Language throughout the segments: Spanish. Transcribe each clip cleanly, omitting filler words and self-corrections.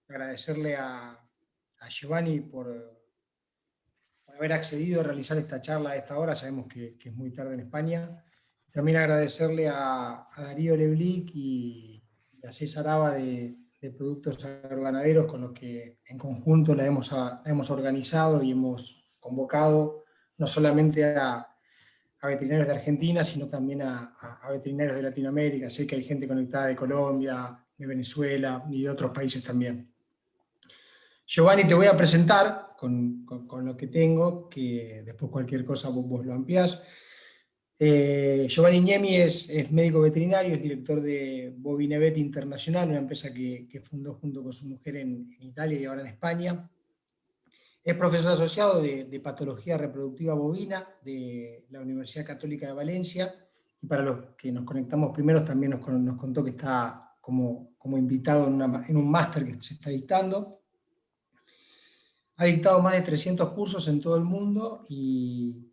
agradecerle a Giovanni por haber accedido a realizar esta charla a esta hora. Sabemos que es muy tarde en España. También agradecerle a Darío Leblic y a César Aba de Productos Agroganaderos, con los que en conjunto la hemos organizado y hemos convocado no solamente a veterinarios de Argentina, sino también a veterinarios de Latinoamérica. Sé que hay gente conectada de Colombia, de Venezuela y de otros países también. Giovanni, te voy a presentar con lo que tengo, que después cualquier cosa vos lo ampliás. Giovanni Niemi es médico veterinario, es director de Bovinevet Internacional, una empresa que fundó junto con su mujer en Italia y ahora en España. Es profesor asociado de Patología Reproductiva Bovina de la Universidad Católica de Valencia, y para los que nos conectamos primero también nos contó que está como invitado en un máster que se está dictando. Ha dictado más de 300 cursos en todo el mundo y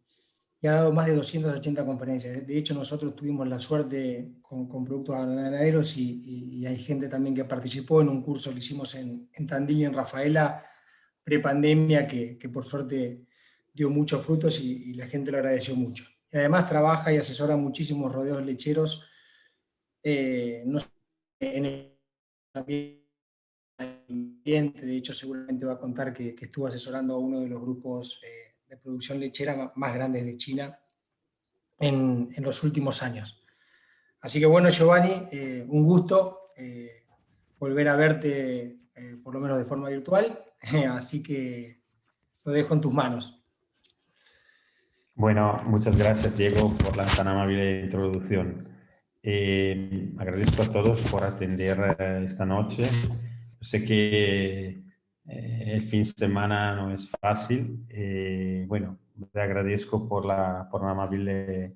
ha dado más de 280 conferencias. De hecho, nosotros tuvimos la suerte con productos ganaderos y hay gente también que participó en un curso que hicimos en Tandil y en Rafaela, prepandemia, que por suerte dio muchos frutos y la gente lo agradeció mucho. Y además trabaja y asesora muchísimos rodeos lecheros, no solo en el ambiente. De hecho, seguramente va a contar que estuvo asesorando a uno de los grupos de producción lechera más grandes de China en los últimos años. Así que bueno, Giovanni, un gusto volver a verte, por lo menos de forma virtual, así que lo dejo en tus manos. Bueno, muchas gracias, Diego, por la tan amable introducción. Agradezco a todos por atender esta noche. Sé que el fin de semana no es fácil. Bueno, te agradezco por la amable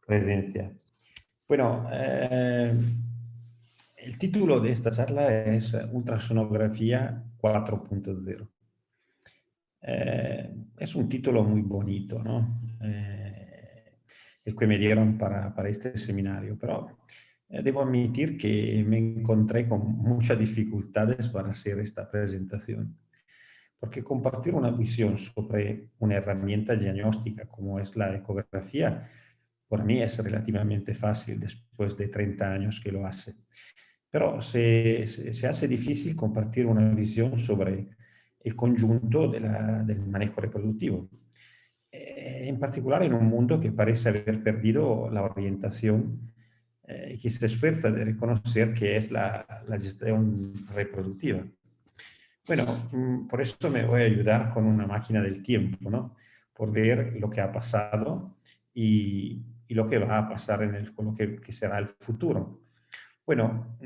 presencia. Bueno, el título de esta charla es Ultrasonografía 4.0. Es un título muy bonito, ¿no? El que me dieron para este seminario, pero debo admitir que me encontré con muchas dificultades para hacer esta presentación, porque compartir una visión sobre una herramienta diagnóstica como es la ecografía, para mí es relativamente fácil después de 30 años que lo hace. Pero se hace difícil compartir una visión sobre el conjunto del manejo reproductivo. En particular en un mundo que parece haber perdido la orientación y que se esfuerza de reconocer que es la gestión reproductiva. Bueno, por eso me voy a ayudar con una máquina del tiempo, ¿no? Por ver lo que ha pasado y lo que va a pasar con lo que será el futuro. Bueno,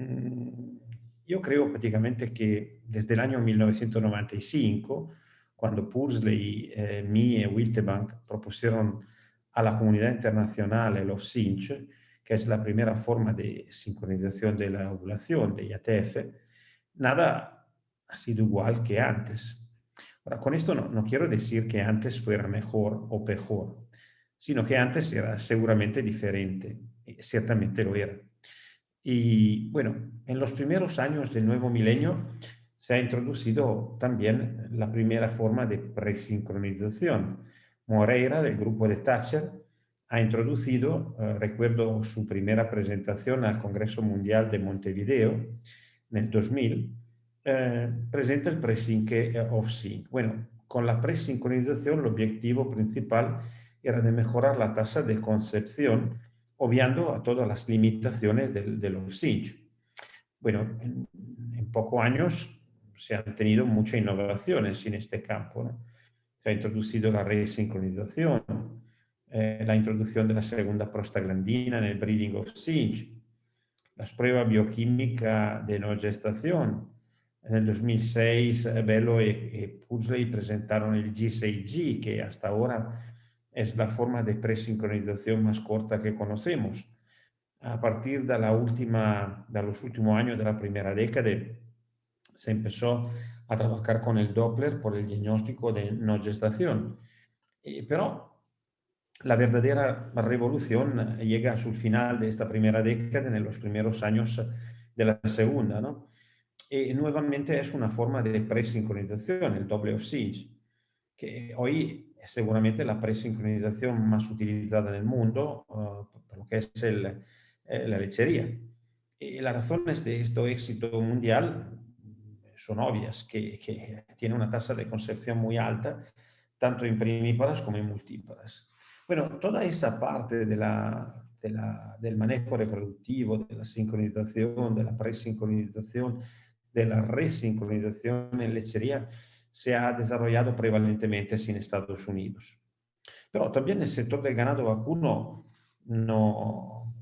yo creo prácticamente que desde el año 1995, cuando Pursley, Mee y Wiltebank propusieron a la comunidad internacional el OVSINCH, que es la primera forma de sincronización de la ovulación de IATF, nada ha sido igual que antes. Ahora, con esto no quiero decir que antes fuera mejor o peor, sino que antes era seguramente diferente, ciertamente lo era. Y bueno, en los primeros años del nuevo milenio se ha introducido también la primera forma de presincronización. Moreira, del grupo de Thatcher, ha introducido, recuerdo su primera presentación al Congreso Mundial de Montevideo en el 2000, presenta el Presync off-sync. Bueno, con la presincronización el objetivo principal era de mejorar la tasa de concepción, obviando a todas las limitaciones del off-sync. Bueno, en pocos años se han tenido muchas innovaciones en este campo, ¿no? Se ha introducido la resincronización, la introducción de la segunda prostaglandina en el breeding off-sync, las pruebas bioquímicas de no gestación. En el 2006, Bello y Pursley presentaron el G6G, que hasta ahora es la forma de presincronización más corta que conocemos. A partir de los últimos años de la primera década, se empezó a trabajar con el Doppler por el diagnóstico de no gestación. Pero la verdadera revolución llega a su final de esta primera década, en los primeros años de la segunda, ¿no? nuevamente es una forma de presincronización, el double of cinch, que hoy es seguramente la presincronización más utilizada en el mundo, por lo que es la lechería. Y las razones de este éxito mundial son obvias, que tiene una tasa de concepción muy alta, tanto en primíparas como en multíparas. Bueno, toda esa parte del manejo reproductivo, de la sincronización, de la presincronización, de la resincronización en lechería, se ha desarrollado prevalentemente en Estados Unidos. Pero también el sector del ganado vacuno no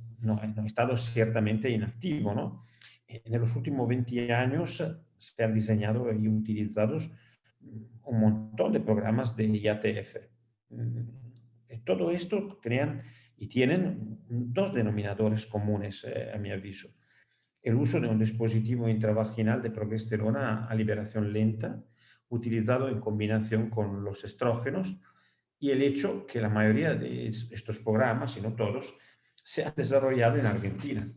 ha estado ciertamente inactivo, ¿no? En los últimos 20 años se han diseñado y utilizado un montón de programas de IATF. Todo esto crean y tienen dos denominadores comunes, a mi aviso. El uso de un dispositivo intravaginal de progesterona a liberación lenta, utilizado en combinación con los estrógenos, y el hecho que la mayoría de estos programas, si no todos, se han desarrollado en Argentina.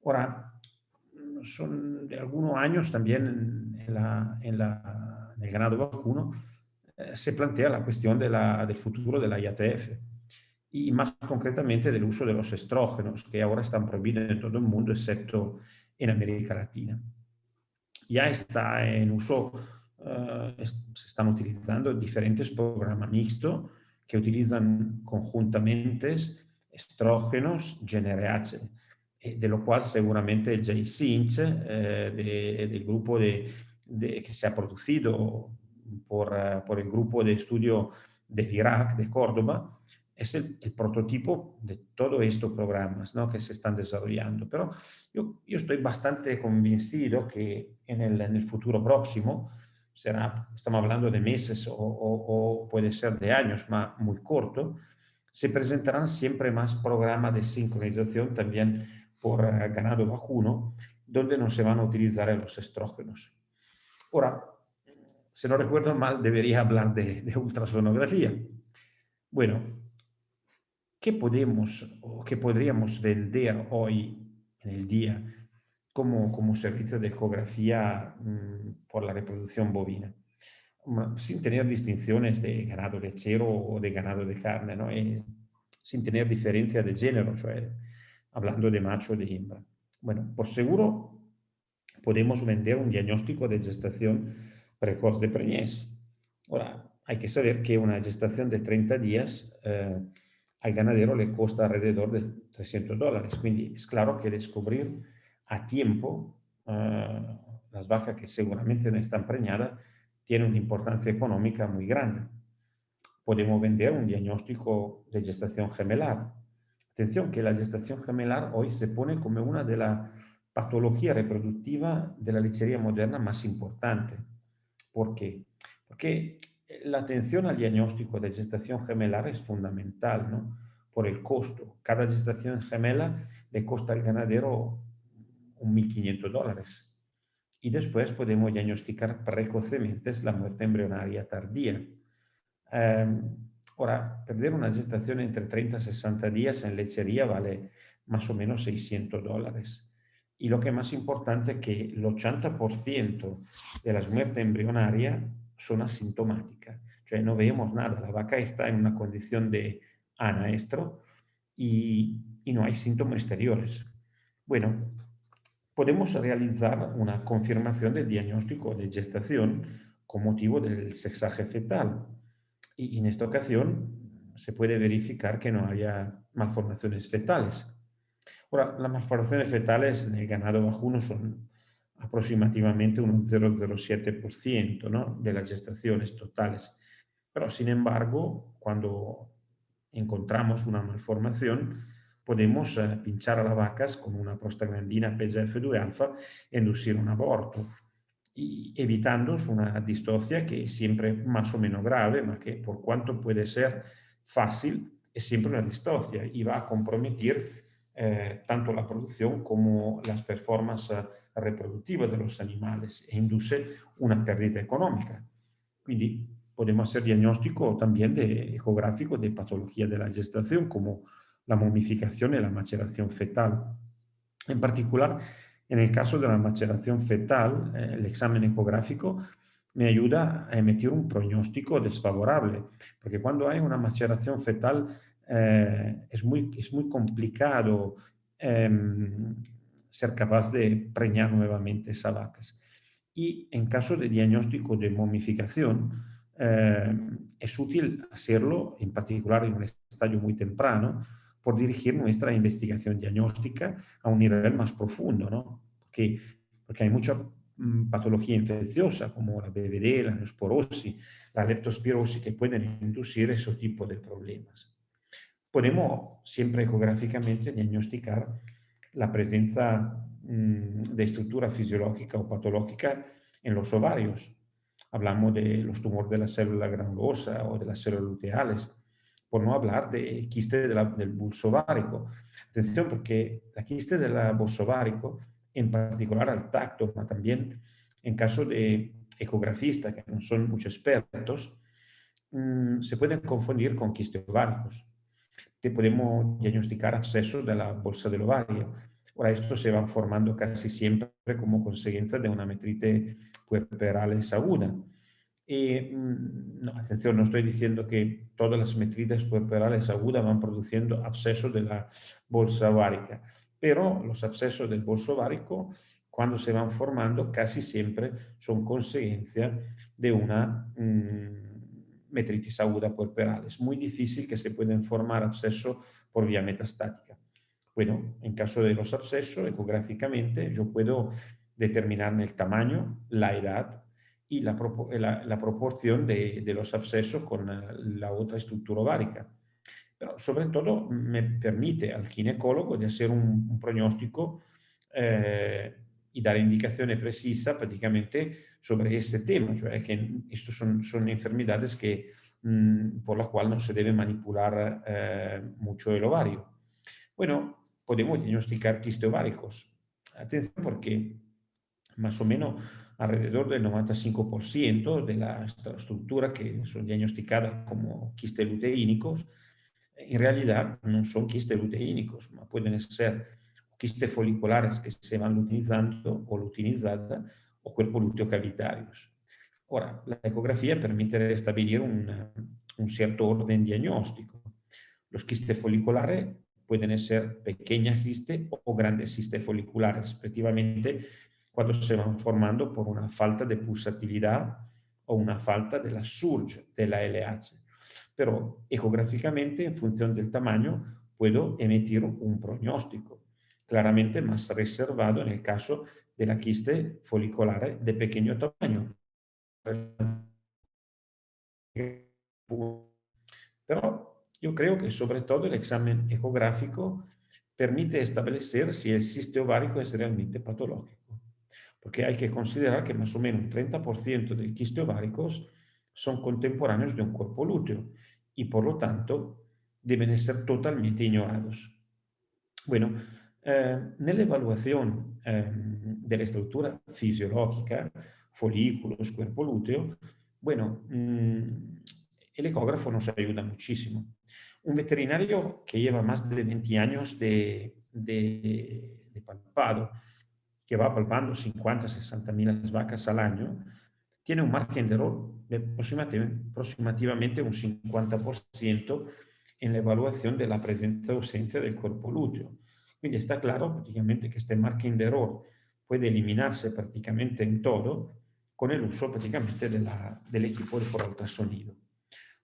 Ahora, son de algunos años también en el ganado vacuno se plantea la cuestión del futuro de la IATF y más concretamente del uso de los estrógenos, que ahora están prohibidos en todo el mundo, excepto en América Latina. Ya está en uso, se están utilizando diferentes programas mixtos que utilizan conjuntamente estrógenos, GnRH, de lo cual seguramente el J-Cinch del grupo que se ha producido por el grupo de estudio del Irak, de Córdoba, es el prototipo de todos estos programas, ¿no?, que se están desarrollando. Pero yo estoy bastante convencido que en el futuro próximo, estamos hablando de meses o puede ser de años, más muy corto, se presentarán siempre más programas de sincronización también por ganado vacuno, donde no se van a utilizar los estrógenos. Ahora, si no recuerdo mal, debería hablar de ultrasonografía. Bueno, ¿qué podemos o qué podríamos vender hoy en el día como servicio de ecografía por la reproducción bovina? Sin tener distinciones de ganado lechero o de ganado de carne, ¿no? Sin tener diferencia de género, hablando de macho o de hembra. Bueno, por seguro podemos vender un diagnóstico de gestación precoz de preñez. Ahora, hay que saber que una gestación de 30 días al ganadero le cuesta alrededor de $300. Quindi es claro que descubrir a tiempo las vacas que seguramente no están preñadas tiene una importancia económica muy grande. Podemos vender un diagnóstico de gestación gemelar. Atención que la gestación gemelar hoy se pone como una de las patologías reproductivas de la lechería moderna más importante. ¿Por qué? Porque la atención al diagnóstico de gestación gemelar es fundamental, ¿no?, por el costo. Cada gestación gemela le cuesta al ganadero $1.500. Y después podemos diagnosticar precozmente la muerte embrionaria tardía. Ahora, perder una gestación entre 30 y 60 días en lechería vale más o menos $600. Y lo que es más importante es que el 80% de las muertes embrionarias son asintomáticas. No vemos nada, la vaca está en una condición de anaestro y no hay síntomas exteriores. Bueno, podemos realizar una confirmación del diagnóstico de gestación con motivo del sexaje fetal. Y en esta ocasión se puede verificar que no haya malformaciones fetales. Ahora, las malformaciones fetales en el ganado vacuno son aproximadamente un 0,07%, ¿no?, de las gestaciones totales. Pero, sin embargo, cuando encontramos una malformación, podemos pinchar a las vacas con una prostaglandina PGF2 alfa e inducir un aborto, y evitando una distocia que es siempre más o menos grave, pero que por cuanto puede ser fácil, es siempre una distocia y va a comprometer tanto la producción como las performances reproductivas de los animales e induce una pérdida económica. Quindi podemos hacer diagnóstico también ecográfico de patología de la gestación, como la momificación y la maceración fetal. En particular, En el caso de la maceración fetal, el examen ecográfico me ayuda a emitir un pronóstico desfavorable, porque cuando hay una maceración fetal es muy complicado ser capaz de preñar nuevamente esas vacas. Y en caso de diagnóstico de momificación, es útil hacerlo, en particular en un estadio muy temprano, por dirigir nuestra investigación diagnóstica a un nivel más profundo, ¿no? Porque hay mucha patología infecciosa como la BVD, la neosporosis, la leptospirosis que pueden inducir ese tipo de problemas. Podemos siempre ecográficamente diagnosticar la presencia de estructura fisiológica o patológica en los ovarios. Hablamos de los tumores de la célula granulosa o de las células luteales, por no hablar de quiste del bulbo ovárico. Atención, porque la quiste del bulbo ovárico, en particular al tacto, pero también en caso de ecografistas que no son muchos expertos, se pueden confundir con quistes ováricos, que podemos diagnosticar abscesos de la bolsa del ovario. Ahora, estos se van formando casi siempre como consecuencia de una metritis puerperales aguda. Y, no, atención, no estoy diciendo que todas las metritis puerperales agudas van produciendo abscesos de la bolsa ovárica, pero los abscesos del bolso ovárico, cuando se van formando, casi siempre son consecuencia de una metritis aguda puerperal. Es muy difícil que se puedan formar abscesos por vía metastática. Bueno, en caso de los abscesos, ecográficamente, yo puedo determinar el tamaño, la edad y la proporción de los abscesos con la otra estructura ovárica. Pero sobre todo me permite al ginecólogo de hacer un pronóstico y dar indicaciones precisas prácticamente sobre ese tema, cioè que estos son enfermedades que, por las cuales no se debe manipular mucho el ovario. Bueno, podemos diagnosticar quistes ováricos. Atención porque más o menos alrededor del 95% de la estructura que son diagnosticadas como quistes luteínicos, en realidad no son quistes luteínicos, pueden ser quistes foliculares que se van luteinizando o luteinizadas o cuerpos luteocavitarios. Ahora, la ecografía permite establecer un cierto orden diagnóstico. Los quistes foliculares pueden ser pequeñas quistes o grandes quistes foliculares, respectivamente, cuando se van formando por una falta de pulsatilidad o una falta de la surge de la LH. Pero ecográficamente, en función del tamaño, puedo emitir un pronóstico, claramente más reservado en el caso de la quiste folicular de pequeño tamaño. Pero yo creo que sobre todo el examen ecográfico permite establecer si el quiste ovárico es realmente patológico, porque hay que considerar que más o menos un 30% del quiste ováricos son contemporáneos de un cuerpo lúteo y por lo tanto deben ser totalmente ignorados. Bueno, nella evaluazione della struttura fisiologica, folículos, cuerpo lúteo, bueno, el ecógrafo nos ayuda muchísimo. Un veterinario que lleva más de 20 años de palpado, que va palpando 50, 60 mil vacas al año, tiene un margen de error de aproximadamente un 50% en la evaluación de la presencia o ausencia del cuerpo lúteo. Quindi está claro prácticamente que este margen de error puede eliminarse prácticamente en todo con el uso prácticamente del equipo por ultrasonido.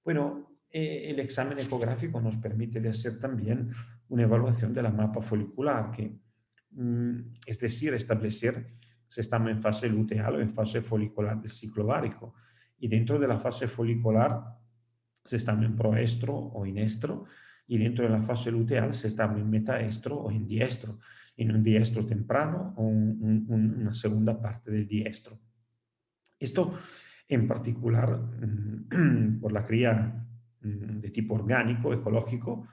Bueno, el examen ecográfico nos permite de hacer también una evaluación de la mapa folicular, que, es decir, establecer si estamos en fase luteal o en fase folicular del ciclo ovárico. Y dentro de la fase folicular, si estamos en proestro o en estro, y dentro de la fase luteal, si estamos en metaestro o en diestro, en un diestro temprano o una segunda parte del diestro. Esto en particular por la cría de tipo orgánico, ecológico,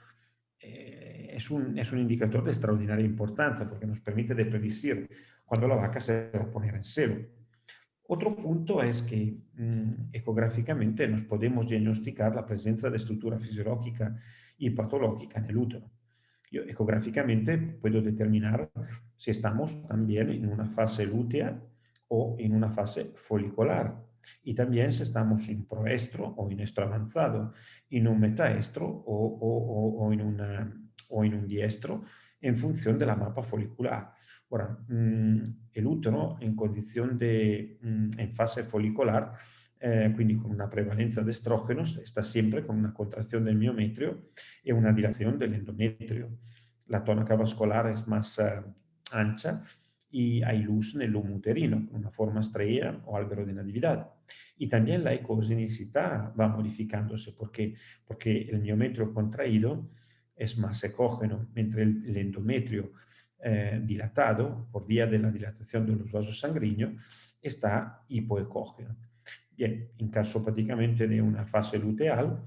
es un indicador de extraordinaria importancia porque nos permite de predecir cuándo la vaca se va a poner en celo. Otro punto es que ecográficamente nos podemos diagnosticar la presencia de estructura fisiológica y patológica en el útero. Yo ecográficamente puedo determinar si estamos también en una fase lútea o en una fase folicular. Y también si estamos en proestro o en estro avanzado, en un metaestro o en un diestro, en función de la mapa folicular. Ahora, el útero en condición en fase folicular, quindi con una prevalencia de estrógenos, está siempre con una contracción del miometrio y una dilación del endometrio. La tónica vascular es más ancha y hay luz en el lomo uterino, con una forma estrella o árbol de natividad. Y también la ecogenicidad va modificándose porque el miometrio contraído es más ecógeno, mientras el endometrio dilatado, por vía de la dilatación de los vasos sanguíneos, está hipoecógeno. Bien, en caso prácticamente de una fase luteal,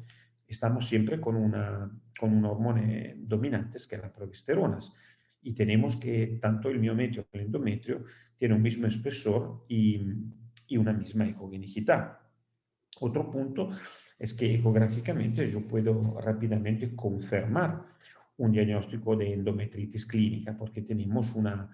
estamos siempre con un hormone dominante, que es la progesterona, y tenemos que tanto el miometrio como el endometrio tienen un mismo espesor y una misma ecogenicidad. Otro punto es que ecográficamente yo puedo rápidamente confirmar un diagnóstico de endometritis clínica, porque tenemos una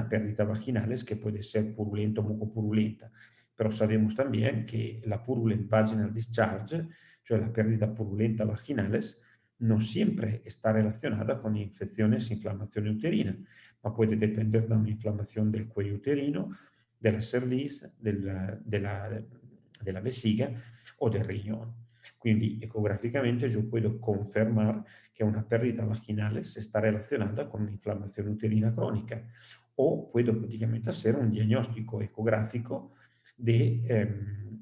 pérdida vaginal que puede ser purulenta o mucopurulenta, pero sabemos también que la purulent vaginal discharge, cioè la pérdida purulenta vaginales, no siempre está relacionada con infecciones e inflamación uterina, ma puede depender de una inflamación del cuello uterino, de la cerviz, de la vejiga o del riñón. Quindi ecográficamente yo puedo confirmar que una pérdida vaginal está relacionada con una inflamación uterina crónica, o puedo prácticamente hacer un diagnóstico ecográfico de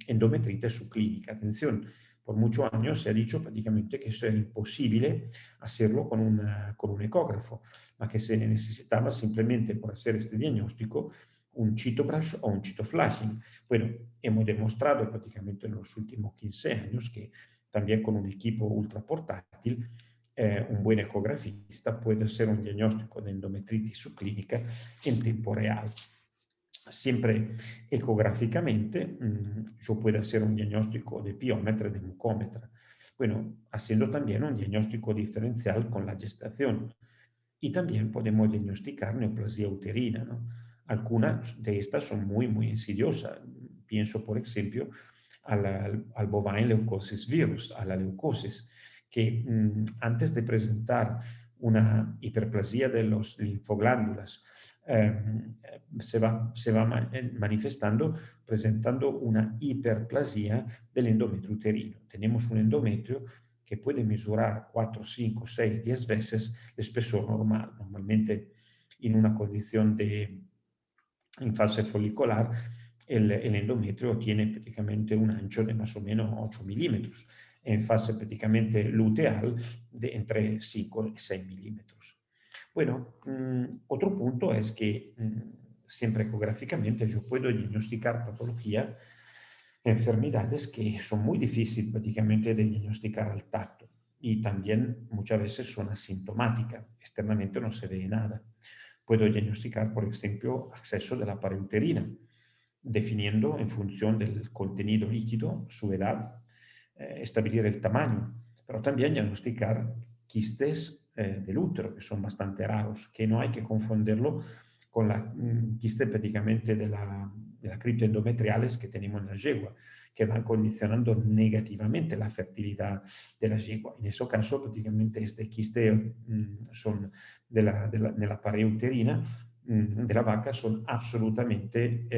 endometritis subclínica. Atención, por muchos años se ha dicho prácticamente que eso era imposible hacerlo con un ecógrafo, ma que se necesitaba simplemente por hacer este diagnóstico un chitobrush o un chitoflashing. Bueno, hemos demostrado prácticamente en los últimos 15 años que también con un equipo ultra portátil, un buen ecografista puede hacer un diagnóstico de endometritis subclínica en tiempo real. Siempre ecográficamente, yo puedo hacer un diagnóstico de piómetra, de mucómetra. Bueno, haciendo también un diagnóstico diferencial con la gestación. Y también podemos diagnosticar neoplasia uterina, ¿no? Algunas de estas son muy, muy insidiosas. Pienso, por ejemplo, al bovine leucosis virus, a la leucosis, que antes de presentar una hiperplasia de los linfoglándulas, se va manifestando presentando una hiperplasia del endometrio uterino. Tenemos un endometrio que puede mesurar 4, 5, 6, 10 veces el espesor normal. Normalmente en una condición en fase folicular, el endometrio tiene prácticamente un ancho de más o menos 8 milímetros. En fase prácticamente luteal, de entre 5 y 6 milímetros. Bueno, otro punto es que siempre ecográficamente yo puedo diagnosticar patología, enfermedades que son muy difíciles prácticamente de diagnosticar al tacto y también muchas veces son asintomáticas, externamente no se ve nada. Puedo diagnosticar, por ejemplo, acceso de la pared uterina, definiendo en función del contenido líquido su edad, estabilir el tamaño, pero también diagnosticar quistes del útero, que son bastante raros, que no hay que confundirlo con la quiste prácticamente de la cripta endometriales que tenemos en la yegua, que van condicionando negativamente la fertilidad de la yegua. En ese caso, prácticamente este quiste son de la pared uterina de la vaca, son absolutamente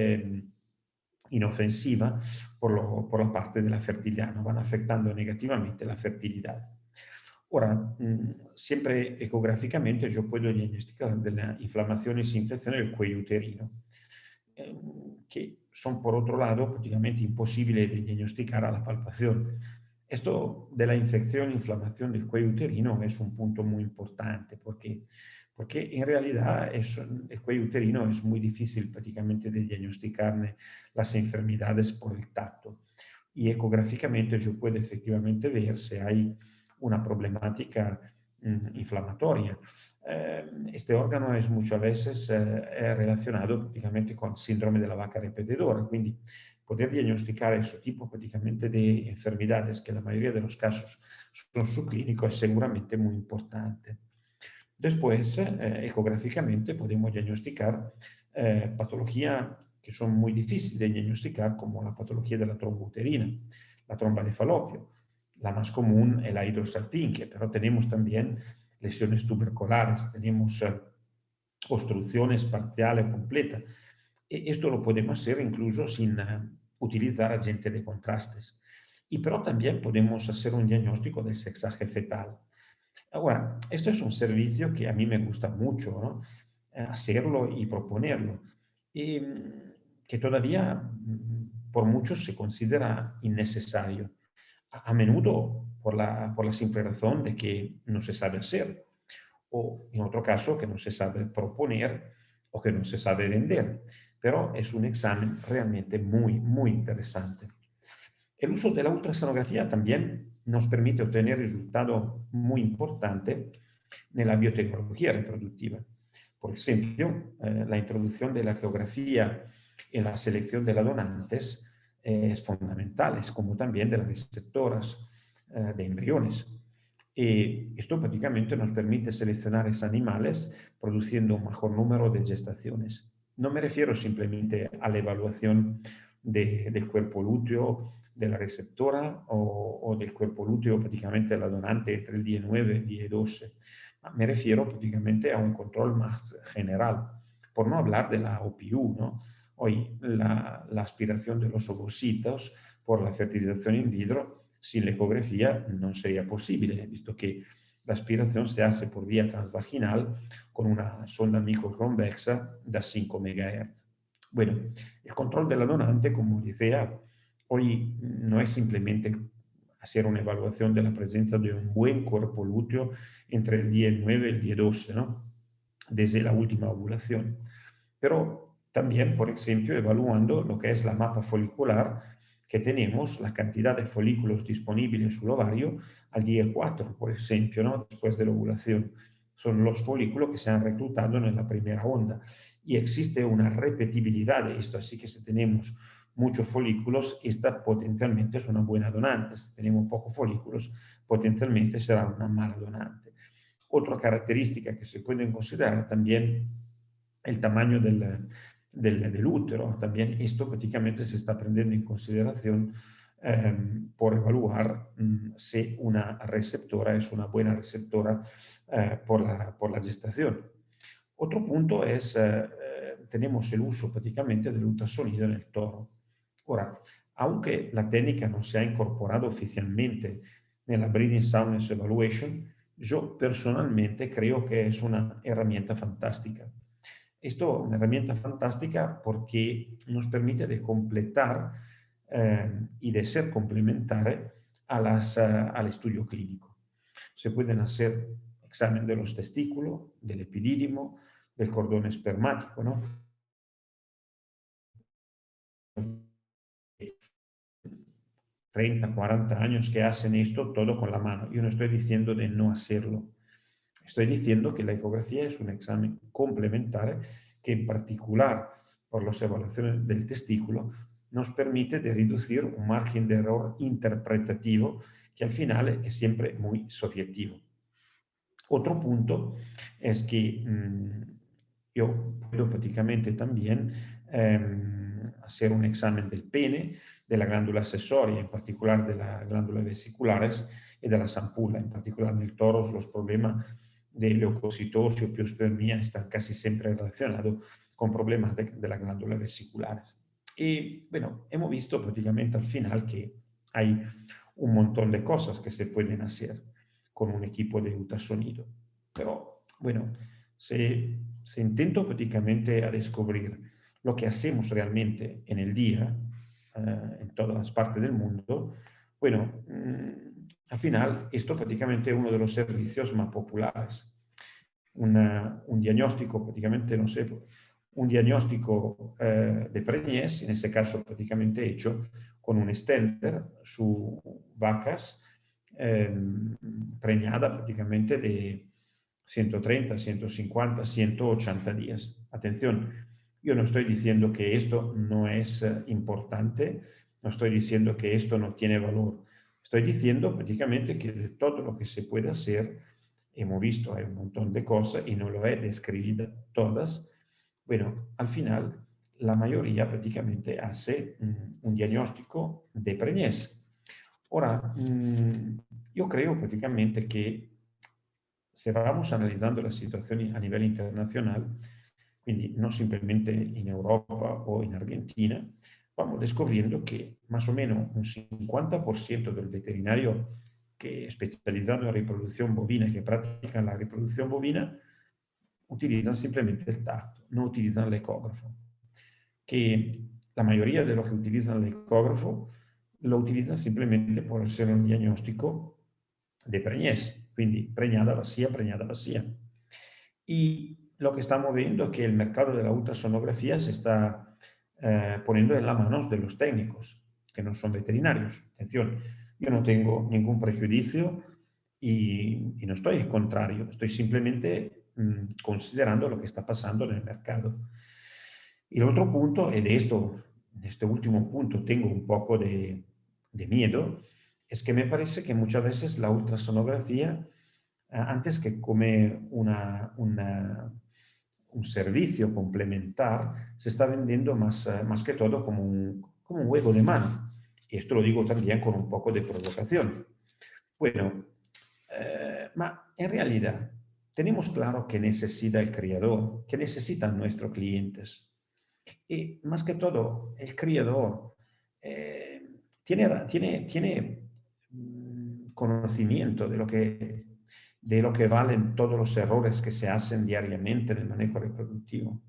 inofensiva por la parte de la fertilidad, no van afectando negativamente la fertilidad. Ahora, siempre ecográficamente yo puedo diagnosticar de las inflamaciones e infecciones del cuello uterino, que son por otro lado prácticamente imposibles de diagnosticar a la palpación. Esto de la infección e inflamación del cuello uterino es un punto muy importante porque en realidad el cuello uterino es muy difícil prácticamente de diagnosticar las enfermedades por el tacto. Y ecográficamente yo puedo efectivamente ver si hay una problemática inflamatoria. Este órgano es muchas veces relacionado prácticamente con síndrome de la vaca repetidora, quindi poder diagnosticar ese tipo prácticamente de enfermedades que en la mayoría de los casos son subclínicos es seguramente muy importante. Después, ecográficamente, podemos diagnosticar patologías que son muy difíciles de diagnosticar, como la patología de la tromba uterina, la tromba de Falopio. La más común es la hidrosalpingia, pero tenemos también lesiones tuberculares, tenemos obstrucciones parciales completas. Y esto lo podemos hacer incluso sin utilizar agentes de contrastes. Y pero también podemos hacer un diagnóstico del sexaje fetal. Ahora, esto es un servicio que a mí me gusta mucho, ¿no? Hacerlo y proponerlo, y que todavía por muchos se considera innecesario, a menudo por la simple razón de que no se sabe hacer, o en otro caso que no se sabe proponer o que no se sabe vender, pero es un examen realmente muy, muy interesante. El uso de la ultrasonografía también nos permite obtener resultados muy importantes en la biotecnología reproductiva. Por ejemplo, la introducción de la geografía en la selección de las donantes es fundamental, es como también de las receptoras de embriones. Y esto prácticamente nos permite seleccionar esos animales produciendo un mejor número de gestaciones. No me refiero simplemente a la evaluación del cuerpo lúteo de la receptora o del cuerpo lúteo prácticamente de la donante entre el día 9 y el día 12. Me refiero prácticamente a un control más general, por no hablar de la OPU, ¿no? Hoy la aspiración de los ovocitos por la fertilización in vitro sin la ecografía no sería posible, visto que la aspiración se hace por vía transvaginal con una sonda microconvexa de 5 MHz. Bueno, el control de la donante, como decía, hoy no es simplemente hacer una evaluación de la presencia de un buen cuerpo lúteo entre el día 9 y el día 12, ¿no? Desde la última ovulación. Pero también, por ejemplo, evaluando lo que es la mapa folicular que tenemos, la cantidad de folículos disponibles en el ovario al día 4, por ejemplo, ¿no? Después de la ovulación. Son los folículos que se han reclutado en la primera onda. Y existe una repetibilidad de esto, así que si tenemos muchos folículos, esta potencialmente es una buena donante. Si tenemos pocos folículos, potencialmente será una mala donante. Otra característica que se puede considerar también el tamaño del útero. También esto prácticamente se está prendiendo en consideración por evaluar si una receptora es una buena receptora por la gestación. Otro punto es, tenemos el uso prácticamente del ultrasonido en el toro. Ahora, aunque la técnica no se ha incorporado oficialmente en la Breeding Soundness Evaluation, yo personalmente creo que es una herramienta fantástica. Esto es una herramienta fantástica porque nos permite de completar y de ser complementaria al estudio clínico. Se pueden hacer examen de los testículos, del epidídimo, del cordón espermático, ¿no? 30, 40 años que hacen esto todo con la mano. Yo no estoy diciendo de no hacerlo. Estoy diciendo que la ecografía es un examen complementario que en particular por las evaluaciones del testículo nos permite de reducir un margen de error interpretativo que al final es siempre muy subjetivo. Otro punto es que yo puedo prácticamente también hacer un examen del pene, de la glándula accesoria, en particular de las glándulas vesiculares y de las ampulas, en particular en el toro, los problemas de leucocitosis o piospermia están casi siempre relacionados con problemas de las glándulas vesiculares. Y bueno, hemos visto prácticamente al final que hay un montón de cosas que se pueden hacer con un equipo de ultrasonido. Pero bueno, se intenta prácticamente a descubrir lo que hacemos realmente en el día, en todas las partes del mundo. Bueno, al final esto prácticamente es uno de los servicios más populares. Un diagnóstico prácticamente, no sé, un diagnóstico de preñez, en ese caso prácticamente hecho con un stenter su vacas preñada prácticamente de 130, 150, 180 días. Atención, yo no estoy diciendo que esto no es importante, no estoy diciendo que esto no tiene valor. Estoy diciendo prácticamente que de todo lo que se puede hacer hemos visto, hay un montón de cosas y no lo he descrito todas. Bueno, al final la mayoría prácticamente hace un diagnóstico de preñez. Ahora, yo creo prácticamente que se vamos analizzando la situazione a livello internazionale, quindi non simplemente in Europa o in Argentina, vamos descubriendo que más o menos un 50% del veterinario que especializado en reproducción bovina, que practican la reproducción bovina, utilizan simplemente el tacto, no utilizan el ecógrafo. Que la mayoría de los que utilizan el ecógrafo lo utilizan simplemente por hacer un diagnóstico de preñez, quindi preñada vacía. Y lo que estamos viendo es que el mercado de la ultrasonografía se está poniendo en las manos de los técnicos, que no son veterinarios. Atención, yo no tengo ningún prejuicio y no estoy en contrario, estoy simplemente considerando lo que está pasando en el mercado. Y el otro punto, y de esto, en este último punto tengo un poco de miedo, es que me parece que muchas veces la ultrasonografía, antes que come un servicio complementar, se está vendiendo más que todo como un juego de mano. Y esto lo digo también con un poco de provocación. Bueno, ma en realidad tenemos claro que necesita el criador, que necesitan nuestros clientes. Y más que todo, el criador tiene conocimiento de lo que valen todos los errores que se hacen diariamente en el manejo reproductivo.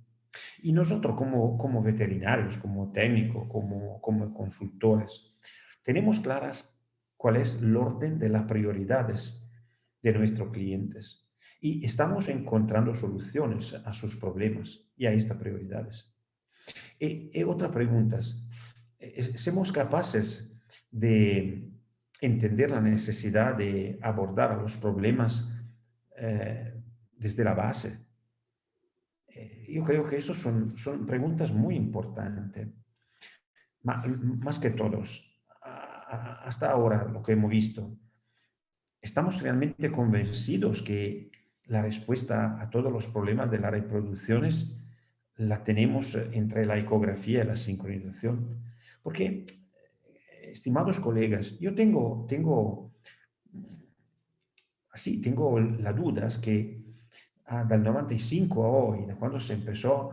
Y nosotros como veterinarios, como técnicos, como consultores, tenemos claras cuál es el orden de las prioridades de nuestros clientes. Y estamos encontrando soluciones a sus problemas y a estas prioridades. Y otra pregunta, ¿somos capaces de entender la necesidad de abordar los problemas desde la base? Yo creo que eso son preguntas muy importantes. Más que todos, hasta ahora lo que hemos visto, ¿estamos realmente convencidos que la respuesta a todos los problemas de las reproducciones la tenemos entre la ecografía y la sincronización? Porque, estimados colegas, yo tengo la duda es que dal 95 a hoy, de cuando se empezó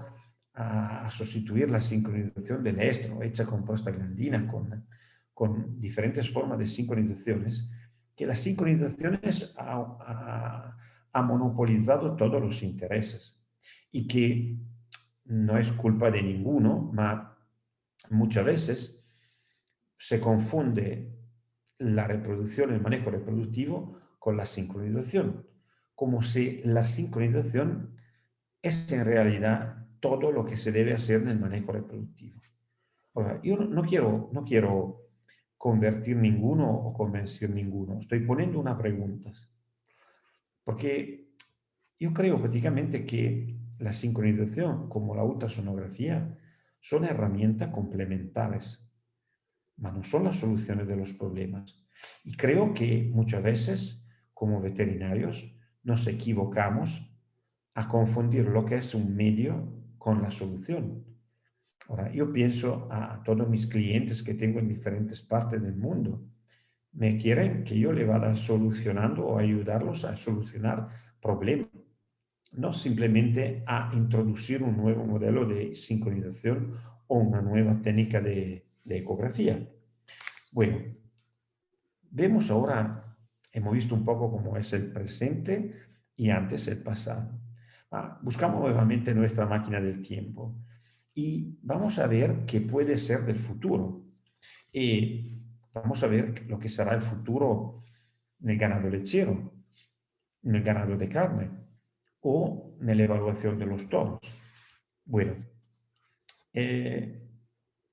a sustituir la sincronización del estro hecha con prostaglandina, con diferentes formas de sincronizaciones, que las sincronizaciones ha monopolizado todos los intereses y que no es culpa de ninguno, pero muchas veces se confunde la reproducción, el manejo reproductivo con la sincronización, como si la sincronización es en realidad todo lo que se debe hacer en el manejo reproductivo. Ahora, yo no quiero convertir ninguno o convencer ninguno, estoy poniendo una pregunta, porque yo creo prácticamente que la sincronización como la ultrasonografía son herramientas complementarias, pero no son las soluciones de los problemas. Y creo que muchas veces, como veterinarios, nos equivocamos a confundir lo que es un medio con la solución. Ahora, yo pienso a todos mis clientes que tengo en diferentes partes del mundo. Me quieren que yo le vaya solucionando o ayudarlos a solucionar problemas, no simplemente a introducir un nuevo modelo de sincronización o una nueva técnica de ecografía. Bueno, vemos ahora, hemos visto un poco cómo es el presente y antes el pasado. Buscamos nuevamente nuestra máquina del tiempo y vamos a ver qué puede ser del futuro. Y vamos a ver lo que será el futuro en el ganado lechero, en el ganado de carne o en la evaluación de los toros. Bueno,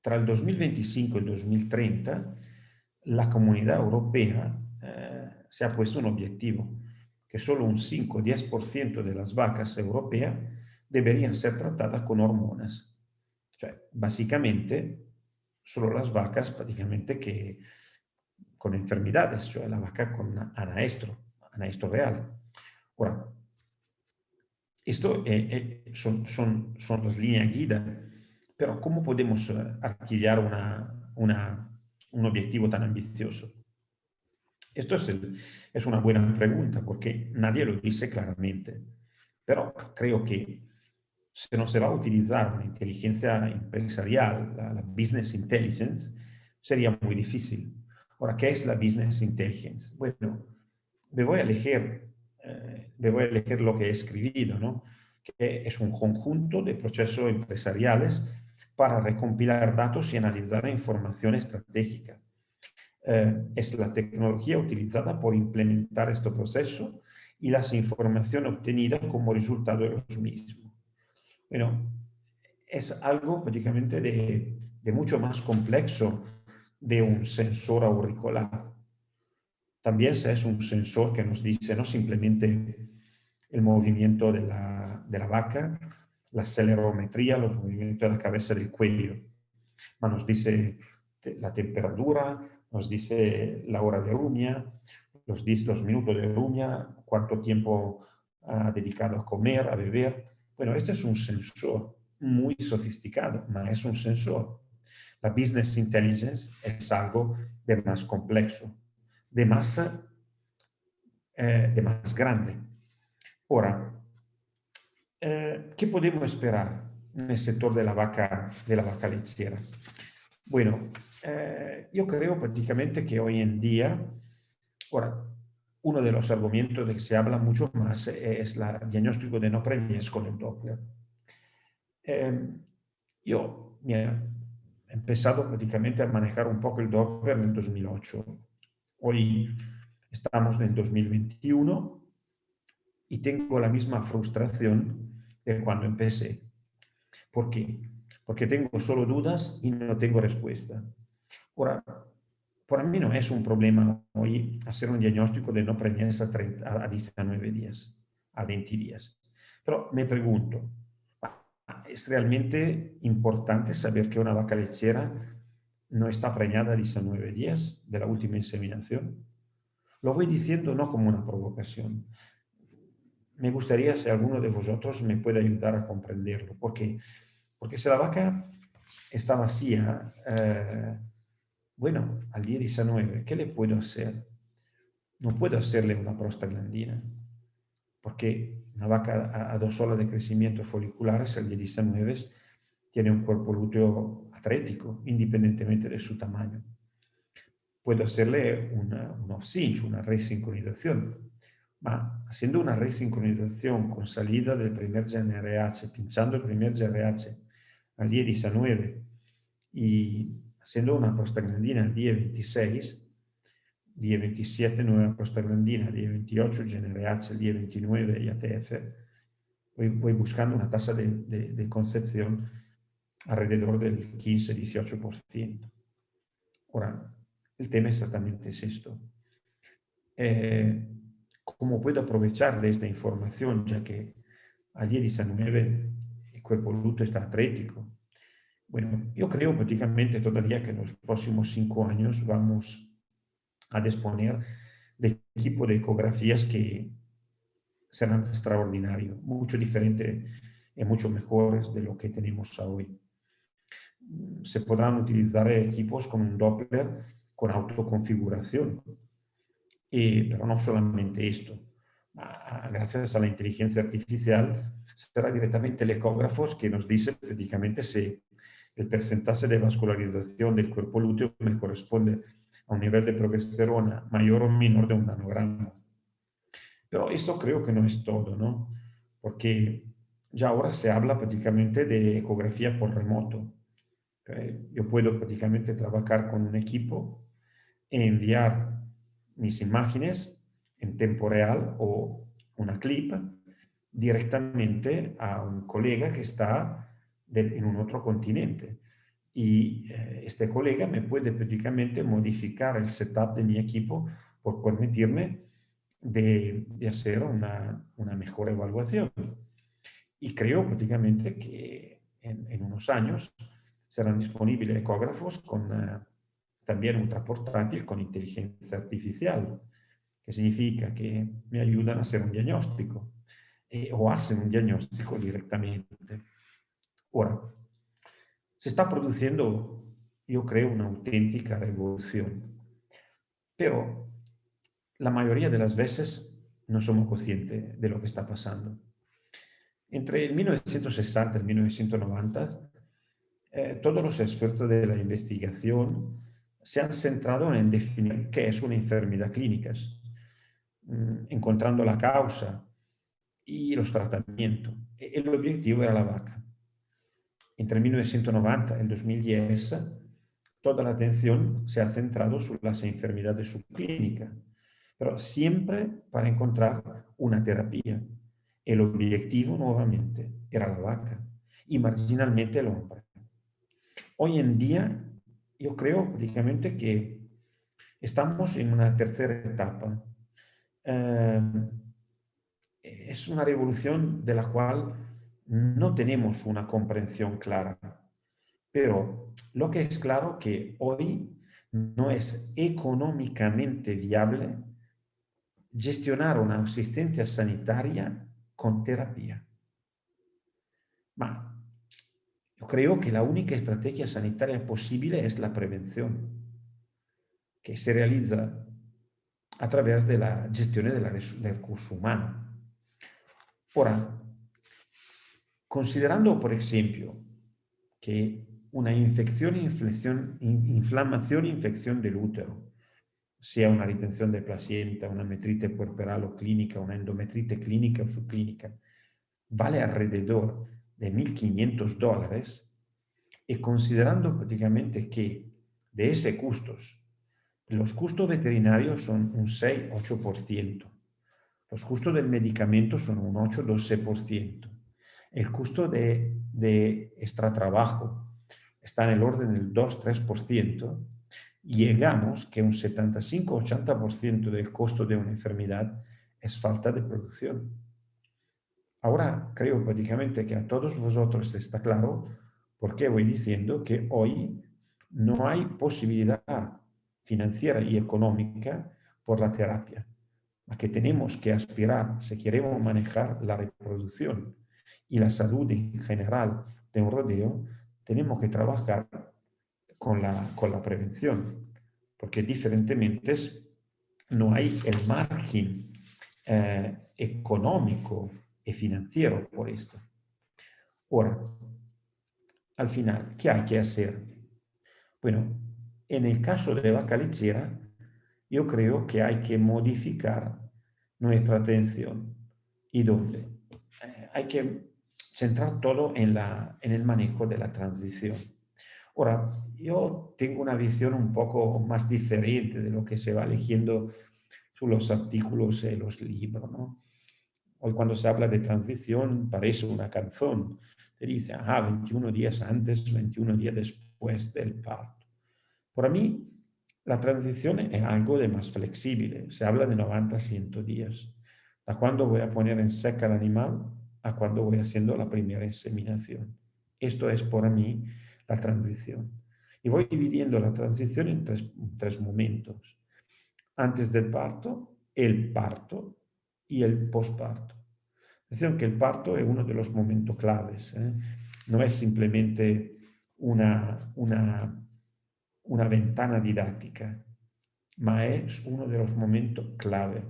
tra el 2025 y el 2030, la Comunidad Europea se ha puesto un objetivo, que solo un 5-10% de las vacas europeas deberían ser tratadas con hormonas. Cioè, básicamente, solo las vacas prácticamente que con enfermedades, cioè la vaca con anaestro real. Ahora, esto son las líneas guía, pero ¿cómo podemos arquillar un objetivo tan ambicioso? Esto es una buena pregunta porque nadie lo dice claramente, pero creo que si no se va a utilizar una inteligencia empresarial, la business intelligence, sería muy difícil. Ahora, ¿qué es la business intelligence? Bueno, me voy a elegir lo que he escrito, ¿no? Que es un conjunto de procesos empresariales para recompilar datos y analizar información estratégica. Es la tecnología utilizada por implementar este proceso y las informaciones obtenidas como resultado de los mismos. Bueno, es algo prácticamente de mucho más complejo de un sensor auricular. También es un sensor que nos dice no simplemente el movimiento de la vaca, la acelerometría, los movimientos de la cabeza del cuello, nos dice la temperatura, nos dice la hora de ruña, los minutos de ruña, cuánto tiempo ha dedicado a comer, a beber. Bueno, este es un sensor muy sofisticado, pero es un sensor. La business intelligence es algo de más complejo, de más grande. Ahora, ¿qué podemos esperar en el sector de la vaca lechera? Bueno, yo creo prácticamente que hoy en día, ahora, uno de los argumentos de que se habla mucho más es el diagnóstico de no preñez con el Doppler. Yo, mira, he empezado prácticamente a manejar un poco el Doppler en el 2008. Hoy estamos en 2021 y tengo la misma frustración de cuando empecé. ¿Por qué? Porque tengo solo dudas y no tengo respuesta. Ahora, para mí no es un problema hoy hacer un diagnóstico de no preñez a 19 días, a 20 días. Pero me pregunto, ¿es realmente importante saber que una vaca lechera no está preñada a 19 días de la última inseminación? Lo voy diciendo no como una provocación. Me gustaría si alguno de vosotros me puede ayudar a comprenderlo. ¿Por qué? Porque si la vaca está vacía, bueno, al día 19, ¿qué le puedo hacer? No puedo hacerle una prostaglandina, porque una vaca a 2 horas de crecimiento folicular, al día 19, tiene un cuerpo lúteo atlético, independientemente de su tamaño. Puedo hacerle una off-cinch, una resincronización, ma haciendo una resincronización con salida del primer GnRH, pinchando el primer GnRH al día 19 y haciendo una prostaglandina al día 26, día 27 nueva prostaglandina, día 28 GnRH, día 29 IATF, voy buscando una tasa de concepción alrededor del 15-18%. Ahora, el tema exactamente es esto. ¿Cómo puedo aprovechar de esta información, ya que al día 19 el cuerpo lúteo está atlético? Bueno, yo creo prácticamente todavía que en los próximos 5 años vamos a disponer de equipo de ecografías que serán extraordinarios, mucho diferentes y mucho mejores de lo que tenemos hoy. Se podrán utilizar equipos con un Doppler con autoconfiguración, pero no solamente esto. Gracias a la inteligencia artificial será directamente el ecógrafo que nos dice prácticamente si el porcentaje de vascularización del cuerpo lúteo me corresponde a un nivel de progesterona mayor o menor de 1 nanogramo. Pero esto creo que no es todo, ¿no? Porque ya ahora se habla prácticamente de ecografía por remoto. Yo puedo prácticamente trabajar con un equipo e enviar mis imágenes en tiempo real o una clip directamente a un colega que está en un otro continente. Y este colega me puede prácticamente modificar el setup de mi equipo por permitirme de hacer una mejor evaluación. Y creo prácticamente que en unos años serán disponibles ecógrafos con también ultraportátil con inteligencia artificial, que significa que me ayudan a hacer un diagnóstico o hacen un diagnóstico directamente. Ahora, se está produciendo, yo creo, una auténtica revolución, pero la mayoría de las veces no somos conscientes de lo que está pasando. Entre el 1960 y el 1990, todos los esfuerzos de la investigación se han centrado en definir qué es una enfermedad clínica, encontrando la causa y los tratamientos. El objetivo era la vaca. Entre el 1990 y el 2010, toda la atención se ha centrado sobre las enfermedades subclínicas, pero siempre para encontrar una terapia. El objetivo, nuevamente, era la vaca y marginalmente el hombre. Hoy en día, yo creo prácticamente que estamos en una tercera etapa. Es una revolución de la cual no tenemos una comprensión clara, pero lo que es claro que hoy no es económicamente viable gestionar una asistencia sanitaria con terapia. Ma yo creo que la única estrategia sanitaria posible es la prevención, que se realiza a través de la gestión del recurso humano. Ahora, considerando, por ejemplo, que una inflamación, infección del útero, sea una retención de placenta, una metrite puerperal o clínica, una endometrite clínica o subclínica, vale alrededor de $1.500, y considerando prácticamente que de ese costos, los costos veterinarios son un 6-8%, los costos del medicamento son un 8-12%, el costo de extratrabajo está en el orden del 2-3%, llegamos que un 75-80% del costo de una enfermedad es falta de producción. Ahora creo prácticamente que a todos vosotros está claro por qué voy diciendo que hoy no hay posibilidad financiera y económica por la terapia, a que tenemos que aspirar, si queremos manejar la reproducción y la salud en general de un rodeo, tenemos que trabajar con la prevención, porque diferentemente no hay el margen económico y financiero por esto. Ahora, al final, ¿qué hay que hacer? Bueno, en el caso de vaca lechera, yo creo que hay que modificar nuestra atención. ¿Y dónde? Hay que centrar todo en el manejo de la transición. Ahora, yo tengo una visión un poco más diferente de lo que se va leyendo sobre los artículos y los libros, ¿no? Hoy cuando se habla de transición parece una canción. Te dice, 21 días antes, 21 días después del parto. Para mí, la transición es algo de más flexible. Se habla de 90-100 días. ¿A cuándo voy a poner en seca al animal? ¿A cuándo voy haciendo la primera inseminación? Esto es para mí la transición. Y voy dividiendo la transición en tres momentos. Antes del parto, el parto y el posparto. Atención que el parto es uno de los momentos claves. No es simplemente una ventana didáctica, ma es uno de los momentos clave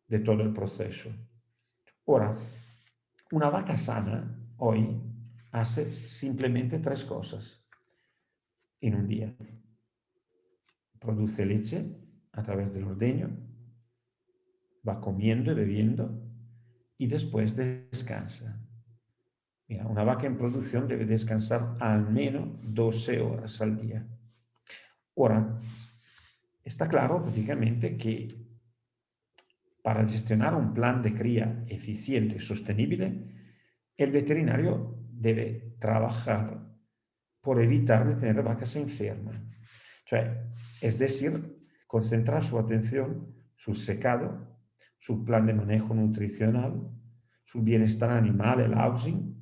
de todo el proceso. Ahora, una vaca sana hoy hace simplemente 3 cosas en un día. Produce leche a través del ordeño, va comiendo y bebiendo y después descansa. Mira, una vaca en producción debe descansar al menos 12 horas al día. Ahora, está claro prácticamente que para gestionar un plan de cría eficiente y sostenible, el veterinario debe trabajar por evitar de tener vacas enfermas. Es decir, concentrar su atención, su secado, su plan de manejo nutricional, su bienestar animal, el housing,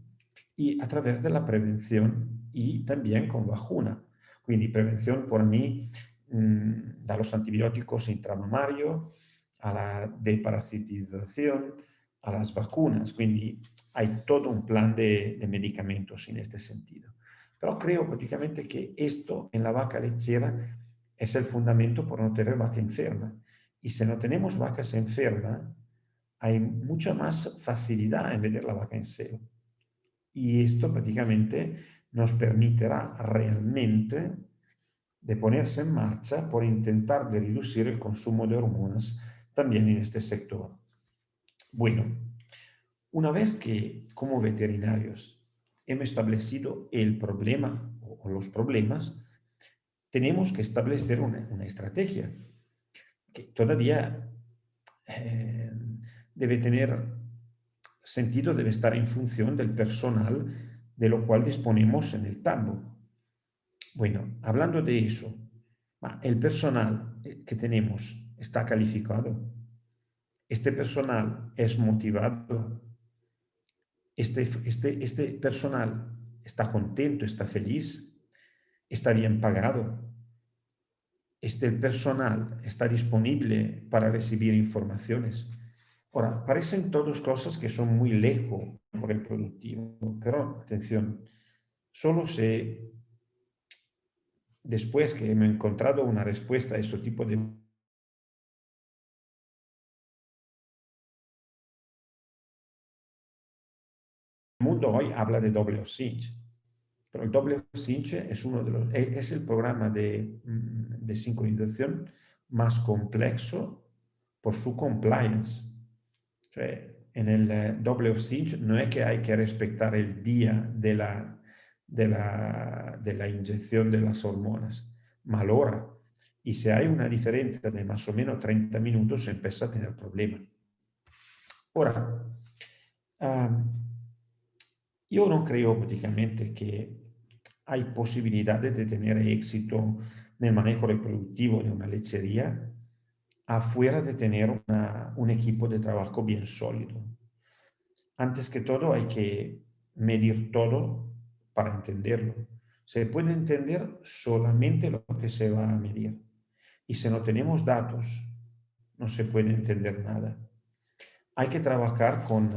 y a través de la prevención y también con vacuna. Quindi prevención por mí da los antibióticos intramamario, alla deparasitizzazione, a las vacunas, quindi hay todo un plan de medicamentos en este sentido. Pero creo prácticamente que esto en la vaca lechera es el fundamento por no tener vaca enferma. Y si no tenemos vacas enfermas, hay mucha más facilidad en vender la vaca en cero. Y esto prácticamente nos permitirá realmente de ponerse en marcha por intentar de reducir el consumo de hormonas también en este sector. Bueno, una vez que como veterinarios hemos establecido el problema o los problemas, tenemos que establecer una estrategia que todavía debe tener sentido, debe estar en función del personal de lo cual disponemos en el tambo. Bueno, hablando de eso, el personal que tenemos está calificado, este personal es motivado, este personal está contento, está feliz, está bien pagado, este personal está disponible para recibir informaciones. Ahora, parecen todas cosas que son muy lejos por el productivo, pero atención, solo se después que hemos encontrado una respuesta a este tipo de mundo hoy habla de WFSync, pero el WFSync es uno de los, es el programa de sincronización más complejo por su compliance. O sea, en el WFSync no es que hay que respetar el día de la inyección de las hormonas, mal hora. Y si hay una diferencia de más o menos 30 minutos, se empieza a tener problemas. Ahora, yo no creo prácticamente que hay posibilidades de tener éxito en el manejo reproductivo de una lechería afuera de tener un equipo de trabajo bien sólido. Antes que todo hay que medir todo para entenderlo. Se puede entender solamente lo que se va a medir. Y si no tenemos datos, no se puede entender nada. Hay que trabajar con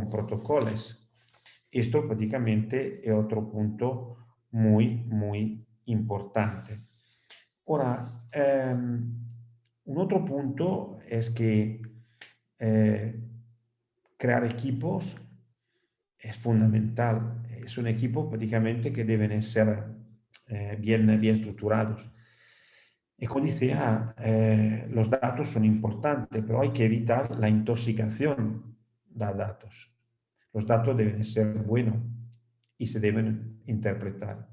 protocolos. Esto prácticamente es otro punto muy, muy importante. Ahora, un otro punto es que crear equipos es fundamental. Es un equipo prácticamente que deben ser bien estructurados. Y como decía, los datos son importantes, pero hay que evitar la intoxicación de datos. Los datos deben ser buenos y se deben interpretar.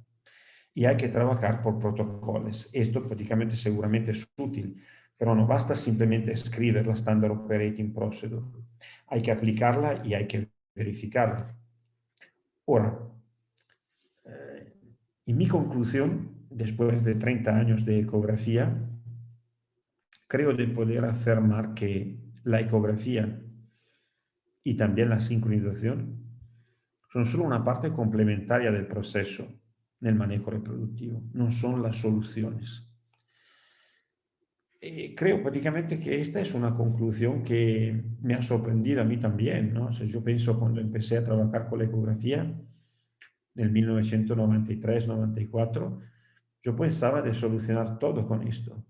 Y hay que trabajar por protocolos. Esto prácticamente seguramente es útil, pero no basta simplemente escribir la Standard Operating Procedure. Hay que aplicarla y hay que verificarla. Ahora, en mi conclusión, después de 30 años de ecografía, creo de poder afirmar que la ecografía y también la sincronización son solo una parte complementaria del proceso del manejo reproductivo, no son las soluciones. Creo prácticamente que esta es una conclusión que me ha sorprendido a mí también, ¿no? O sea, yo pienso cuando empecé a trabajar con la ecografía, en el 1993-94, yo pensaba de solucionar todo con esto.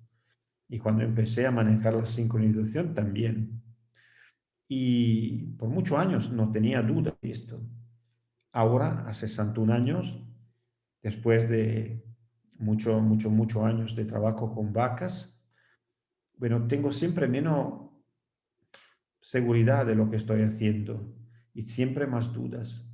Y cuando empecé a manejar la sincronización también. Y por muchos años no tenía duda de esto. Ahora, a 61 años, después de muchos años de trabajo con vacas, bueno, tengo siempre menos seguridad de lo que estoy haciendo y siempre más dudas.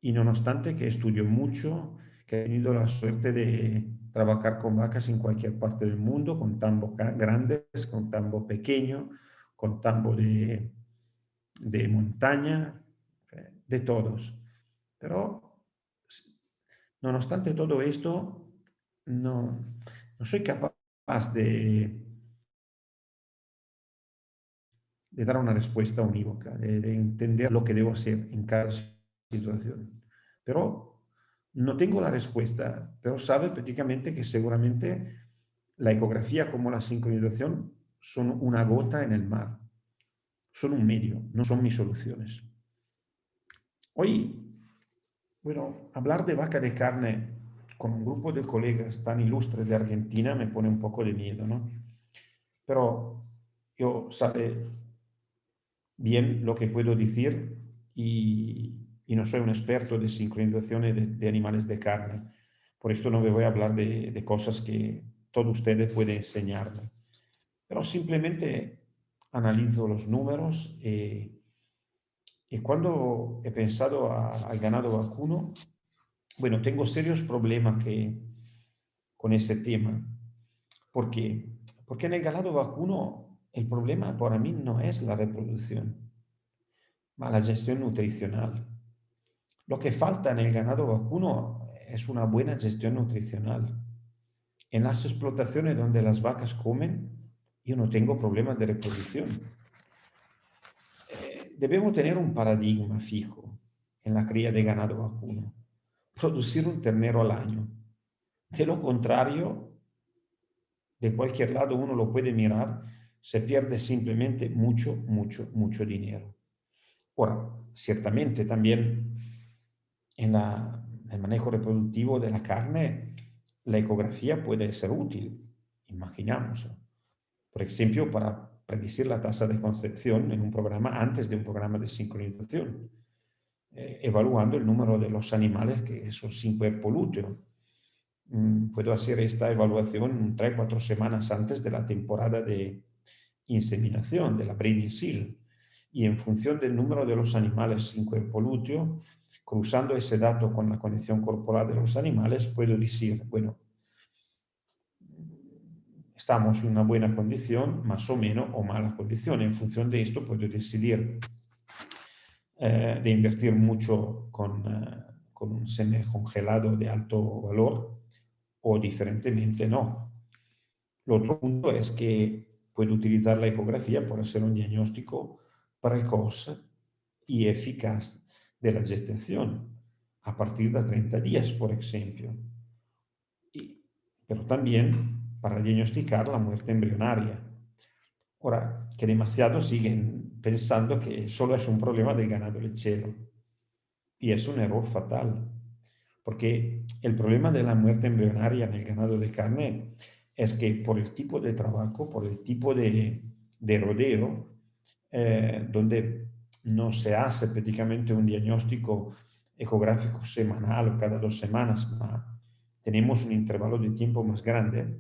Y no obstante que estudio mucho, que he tenido la suerte de trabajar con vacas en cualquier parte del mundo, con tambos grandes, con tambo pequeño, con tambo de montaña, de todos. Pero, no obstante todo esto, no soy capaz de dar una respuesta unívoca, de entender lo que debo hacer en cada situación. Pero no tengo la respuesta, pero sabe prácticamente que seguramente la ecografía como la sincronización son una gota en el mar, son un medio, no son mis soluciones. Hoy, bueno, hablar de vaca de carne con un grupo de colegas tan ilustres de Argentina me pone un poco de miedo, ¿no? Pero yo sabe bien lo que puedo decir y no soy un experto de sincronizaciones de animales de carne. Por esto no me voy a hablar de cosas que todos ustedes pueden enseñarme. Pero simplemente analizo los números y cuando he pensado al ganado vacuno, bueno, tengo serios problemas con ese tema. ¿Por qué? Porque en el ganado vacuno el problema para mí no es la reproducción, ma la gestión nutricional. Lo que falta en el ganado vacuno es una buena gestión nutricional. En las explotaciones donde las vacas comen, yo no tengo problemas de reproducción. Debemos tener un paradigma fijo en la cría de ganado vacuno. Producir un ternero al año. De lo contrario, de cualquier lado uno lo puede mirar, se pierde simplemente mucho, mucho, mucho dinero. Ahora, ciertamente también en el manejo reproductivo de la carne, la ecografía puede ser útil, imaginamos. Por ejemplo, para predecir la tasa de concepción en un programa antes de un programa de sincronización, evaluando el número de los animales que son sin cuerpo lúteo. Puedo hacer esta evaluación 3-4 semanas antes de la temporada de inseminación, de la breeding season. Y en función del número de los animales sin cuerpo lúteo, cruzando ese dato con la condición corporal de los animales, puedo decir, bueno, estamos en una buena condición, más o menos, o mala condición. En función de esto puedo decidir de invertir mucho con un semicongelado de alto valor o diferentemente no. Lo otro punto es que puedo utilizar la ecografía para hacer un diagnóstico precoz y eficaz de la gestación a partir de 30 días, por ejemplo. Pero también para diagnosticar la muerte embrionaria. Ahora, que demasiados siguen pensando que solo es un problema del ganado lechero. Y es un error fatal, porque el problema de la muerte embrionaria en el ganado de carne es que por el tipo de trabajo, por el tipo de rodeo, donde no se hace prácticamente un diagnóstico ecográfico semanal o cada 2 semanas, tenemos un intervalo de tiempo más grande,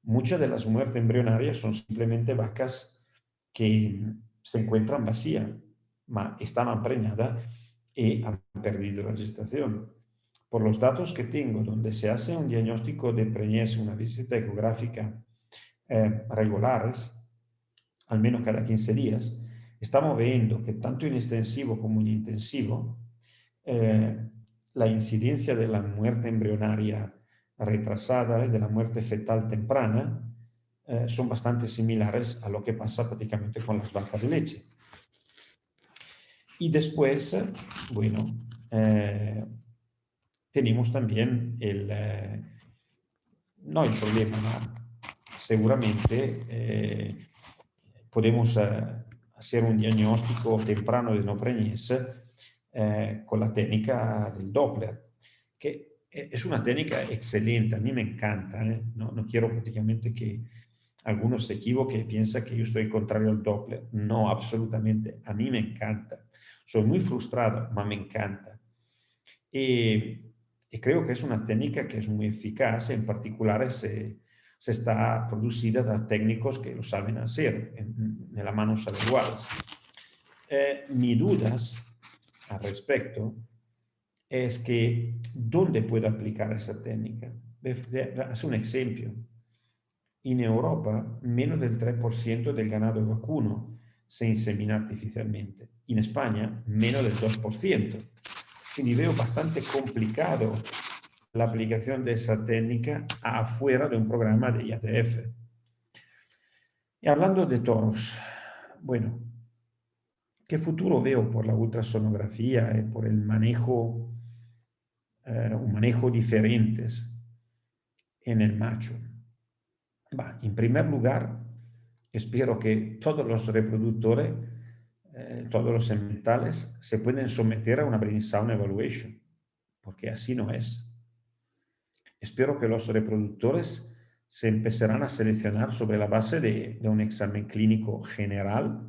muchas de las muertes embrionarias son simplemente vacas que se encuentran vacías, estaban preñadas y han perdido la gestación. Por los datos que tengo, donde se hace un diagnóstico de preñez, una visita ecográfica regulares, al menos cada 15 días, estamos viendo que tanto en extensivo como en intensivo, la incidencia de la muerte embrionaria retrasada y de la muerte fetal temprana son bastante similares a lo que pasa prácticamente con las vacas de leche. Y después, bueno, tenemos también no el problema, ¿no? Seguramente podemos hacer un diagnóstico temprano de no preñez con la técnica del Doppler, que es una técnica excelente, a mí me encanta, no quiero prácticamente que algunos se equivoquen y piensan que yo estoy contrario al Doppler. No, absolutamente, a mí me encanta. Soy muy frustrado, pero me encanta. Y creo que es una técnica que es muy eficaz, en particular se está producida por técnicos que lo saben hacer en las manos adecuadas. Mi dudas al respecto es que ¿dónde puedo aplicar esa técnica? Hace un ejemplo. En Europa, menos del 3% del ganado vacuno se insemina artificialmente. En España, menos del 2%. Quindi veo bastante complicado la aplicación de esa técnica afuera de un programa de IATF. Y hablando de toros, bueno, ¿qué futuro veo por la ultrasonografía y por el manejo, un manejo diferentes en el macho? En primer lugar, espero que todos los reproductores, todos los sementales, se pueden someter a una Breeding Sound Evaluation, porque así no es. Espero que los reproductores se empezarán a seleccionar sobre la base de un examen clínico general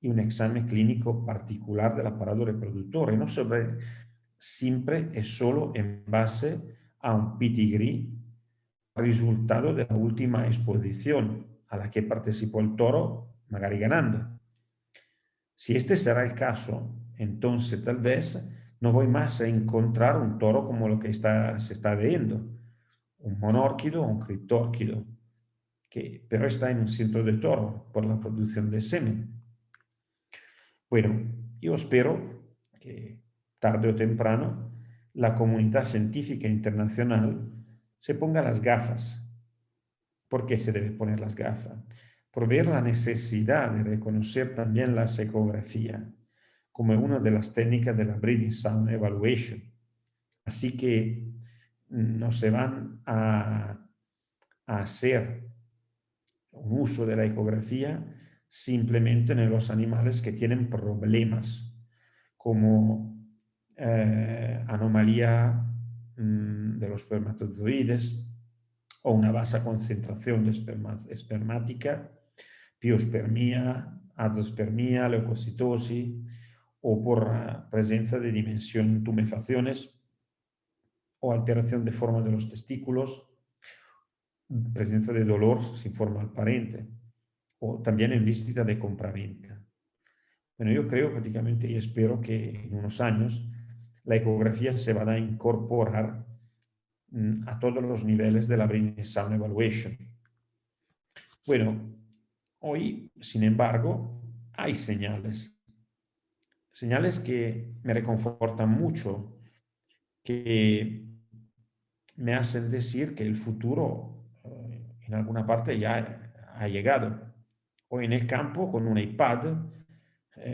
y un examen clínico particular del aparato reproductor, y no siempre es solo en base a un pedigree, resultado de la última exposición a la que participó el toro, magari ganando. Si este será el caso, entonces tal vez no voy más a encontrar un toro como lo que se está viendo, un monórquido o un criptórquido, que pero está en un centro de toro por la producción de semen. Bueno, yo espero que tarde o temprano la comunidad científica internacional se ponga las gafas. ¿Por qué se debe poner las gafas? Por ver la necesidad de reconocer también la ecografía como una de las técnicas de la Breeding Sound Evaluation. Así que no se van a hacer un uso de la ecografía simplemente en los animales que tienen problemas, como anomalía de los espermatozoides o una baja concentración de espermática, piospermia, azospermia, leucocitosis, o por presencia de dimensión tumefacciones o alteración de forma de los testículos, presencia de dolor sin forma aparente, o también en visita de compraventa. Bueno, yo creo prácticamente y espero que en unos años la ecografía se va a incorporar a todos los niveles de la Breeding Sound Evaluation. Bueno, hoy, sin embargo, hay señales que me reconfortan mucho, que me hacen decir que el futuro en alguna parte ya ha llegado. Hoy en el campo, con un iPad,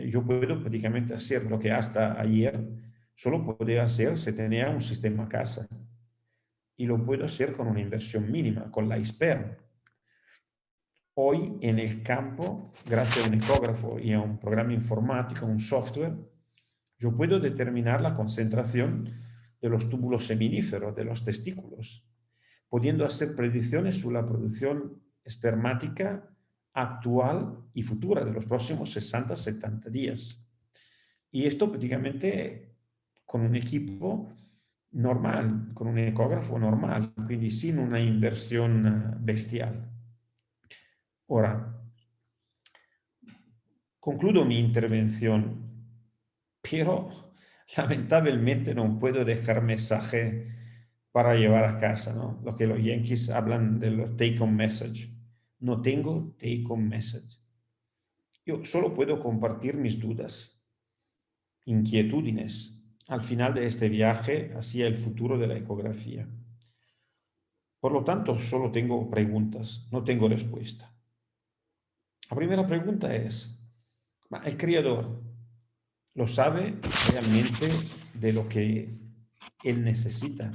yo puedo prácticamente hacer lo que hasta ayer solo podía hacer si tenía un sistema a casa. Y lo puedo hacer con una inversión mínima, con la iSperm. Hoy en el campo, gracias a un ecógrafo y a un programa informático, un software, yo puedo determinar la concentración de los túbulos seminíferos, de los testículos, pudiendo hacer predicciones sobre la producción espermática actual y futura de los próximos 60-70 días. Y esto prácticamente con un equipo normal, con un ecógrafo normal, quindi sin una inversión bestial. Ora, concludo mi intervención, pero lamentablemente no puedo dejar mensaje para llevar a casa, ¿no? Lo que los yankees hablan de los take-home message. No tengo take-home message. Yo solo puedo compartir mis dudas, inquietudes al final de este viaje hacia el futuro de la ecografía. Por lo tanto, solo tengo preguntas, no tengo respuesta. La primera pregunta es, ¿el criador lo sabe realmente de lo que él necesita?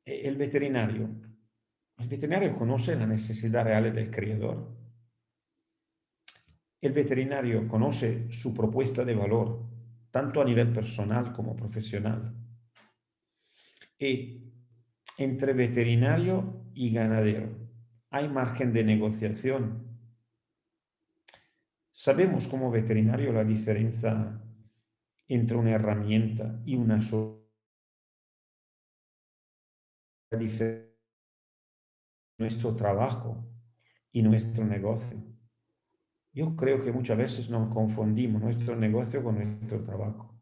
El veterinario conoce la necesidad real del criador. El veterinario conoce su propuesta de valor, tanto a nivel personal como profesional. Y entre veterinario y ganadero hay margen de negociación. Sabemos como veterinario la diferencia entre una herramienta y una diferencia nuestro trabajo y nuestro negocio. Yo creo que muchas veces nos confundimos nuestro negocio con nuestro trabajo.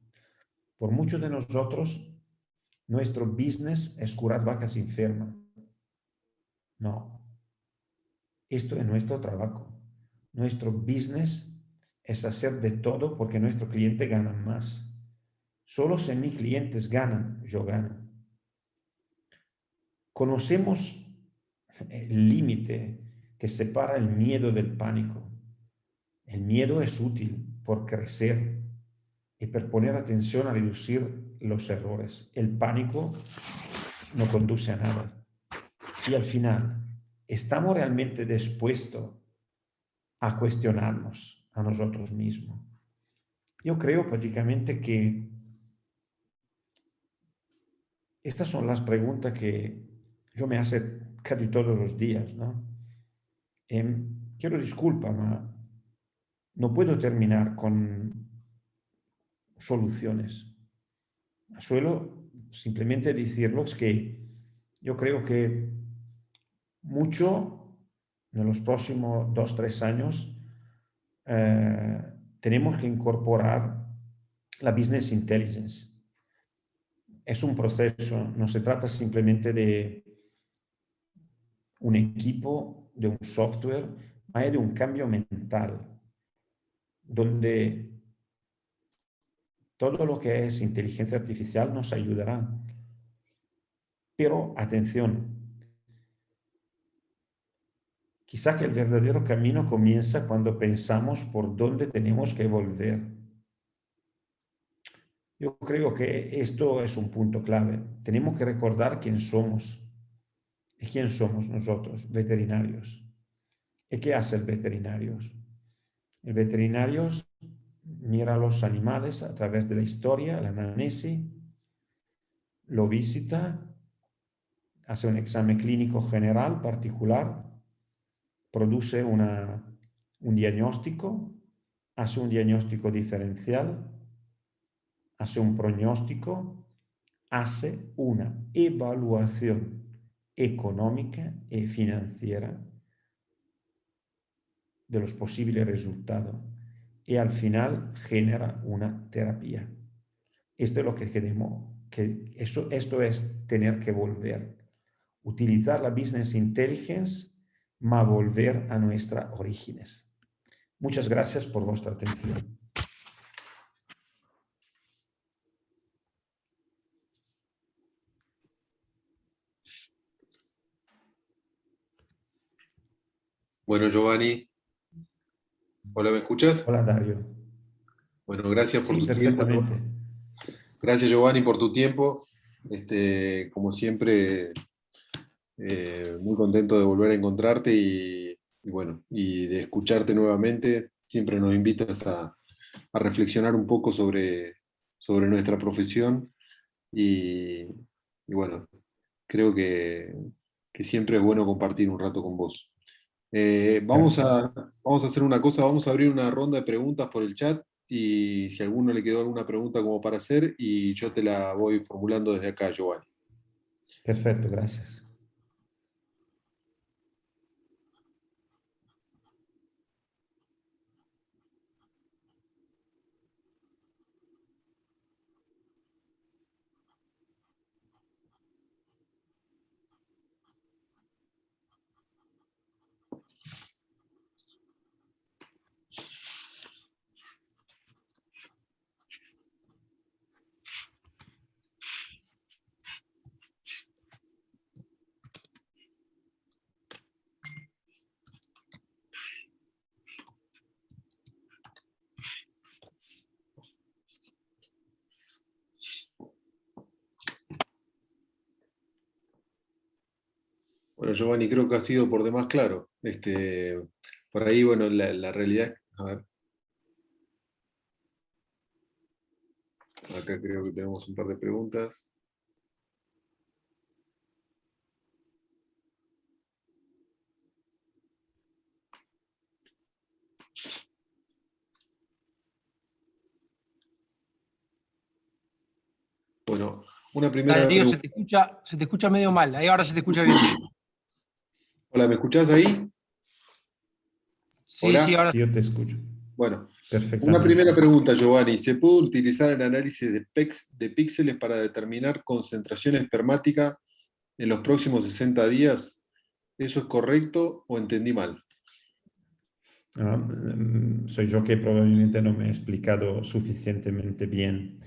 Por muchos de nosotros, nuestro business es curar vacas enfermas. No, esto es nuestro trabajo. Nuestro business es hacer de todo porque nuestro cliente gana más. Solo si mis clientes ganan, yo gano. Conocemos el límite que separa el miedo del pánico. El miedo es útil por crecer y por poner atención a reducir los errores. El pánico no conduce a nada. Y al final, ¿estamos realmente dispuestos a cuestionarnos a nosotros mismos. Yo creo prácticamente que estas son las preguntas que yo me hace casi todos los días, ¿no? Quiero disculpa, ma no puedo terminar con soluciones. Suelo simplemente decirles que yo creo que mucho en los próximos 2-3 años tenemos que incorporar la business intelligence. Es un proceso, no se trata simplemente de un equipo, de un software, hay de un cambio mental, donde todo lo que es inteligencia artificial nos ayudará. Pero atención, quizá que el verdadero camino comienza cuando pensamos por dónde tenemos que volver. Yo creo que esto es un punto clave. Tenemos que recordar quién somos. ¿Y quién somos nosotros? Veterinarios. ¿Y qué hace el veterinario? El veterinario mira a los animales a través de la historia, la anamnesis, lo visita, hace un examen clínico general particular, produce un diagnóstico, hace un diagnóstico diferencial, hace un pronóstico, hace una evaluación económica y financiera de los posibles resultados y al final genera una terapia. Esto es lo que queremos, esto es tener que volver, utilizar la business intelligence, ma volver a nuestras orígenes. Muchas gracias por vuestra atención. Bueno, Giovanni, hola, ¿me escuchas? Hola, Dario. Bueno, gracias por Sí, tu tiempo. perfectamente. Gracias, Giovanni, por tu tiempo. Como siempre, muy contento de volver a encontrarte y bueno, y de escucharte nuevamente. Siempre nos invitas a reflexionar un poco sobre nuestra profesión y, y bueno, creo que siempre es bueno compartir un rato con vos. Vamos Gracias. vamos a hacer una cosa, vamos a abrir una ronda de preguntas por el chat y si a alguno le quedó alguna pregunta como para hacer y yo te la voy formulando desde acá, Giovanni. Perfecto, gracias. Bueno, Giovanni, creo que ha sido por demás claro. Por ahí, bueno, la realidad, a ver, acá creo que tenemos un par de preguntas. Bueno, una primera Darío, pregunta. se te escucha medio mal. Ahí ahora se te escucha bien. Hola, ¿me escuchás ahí? Sí, sí, Hola. ahora. Sí, yo te escucho Bueno, una primera perfectamente. pregunta, Giovanni. ¿Se puede utilizar el análisis de píxeles para determinar concentración espermática en los próximos 60 días? ¿Eso es correcto o entendí mal? Soy yo que probablemente no me he explicado suficientemente bien.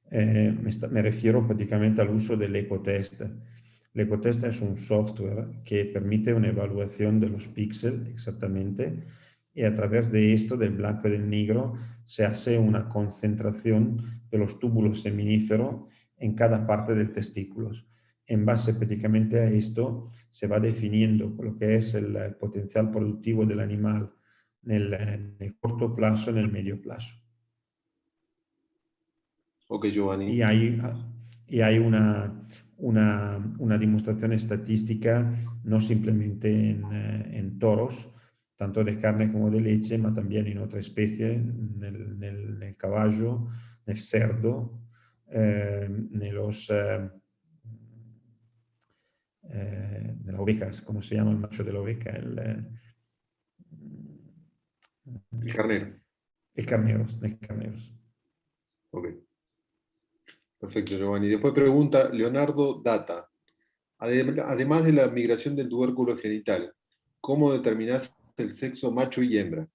Me refiero prácticamente al uso del ecotest. El ecotest es un software que permite una evaluación de los píxeles exactamente y a través de esto, del blanco y del negro, se hace una concentración de los túbulos seminíferos en cada parte del testículo. En base prácticamente a esto se va definiendo lo que es el potencial productivo del animal nel corto plazo, nel medio plazo. Ok, Giovanni. Y hay una demostración estadística, no simplemente en toros, tanto de carne como de leche, ma también en otra especie, nel caballo, nel cerdo, nella oveja, ¿cómo se llama el macho de la oveja? El carnero. El carneros, nel carneros. Ok. Perfecto, Giovanni. Después pregunta Leonardo Data. Además de la migración del tubérculo genital, ¿cómo determinás el sexo macho y hembra?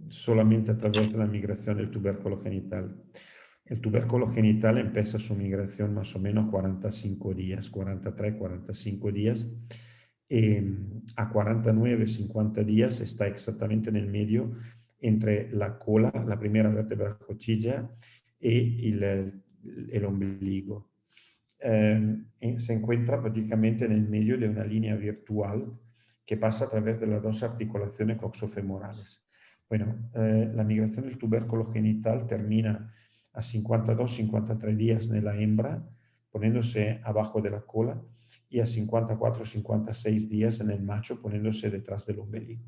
Solamente a través de la migración del tubérculo genital. El tubérculo genital empieza su migración más o menos 45 días, 43, 45 días. A 49, 50 días está exactamente en el medio entre la cola, la primera vértebra cochilla, y el ombligo. Se encuentra prácticamente en el medio de una línea virtual que pasa a través de las dos articulaciones coxofemorales. Bueno, la migración del tubérculo genital termina a 52-53 días en la hembra, poniéndose abajo de la cola, y a 54-56 días en el macho, poniéndose detrás del ombligo.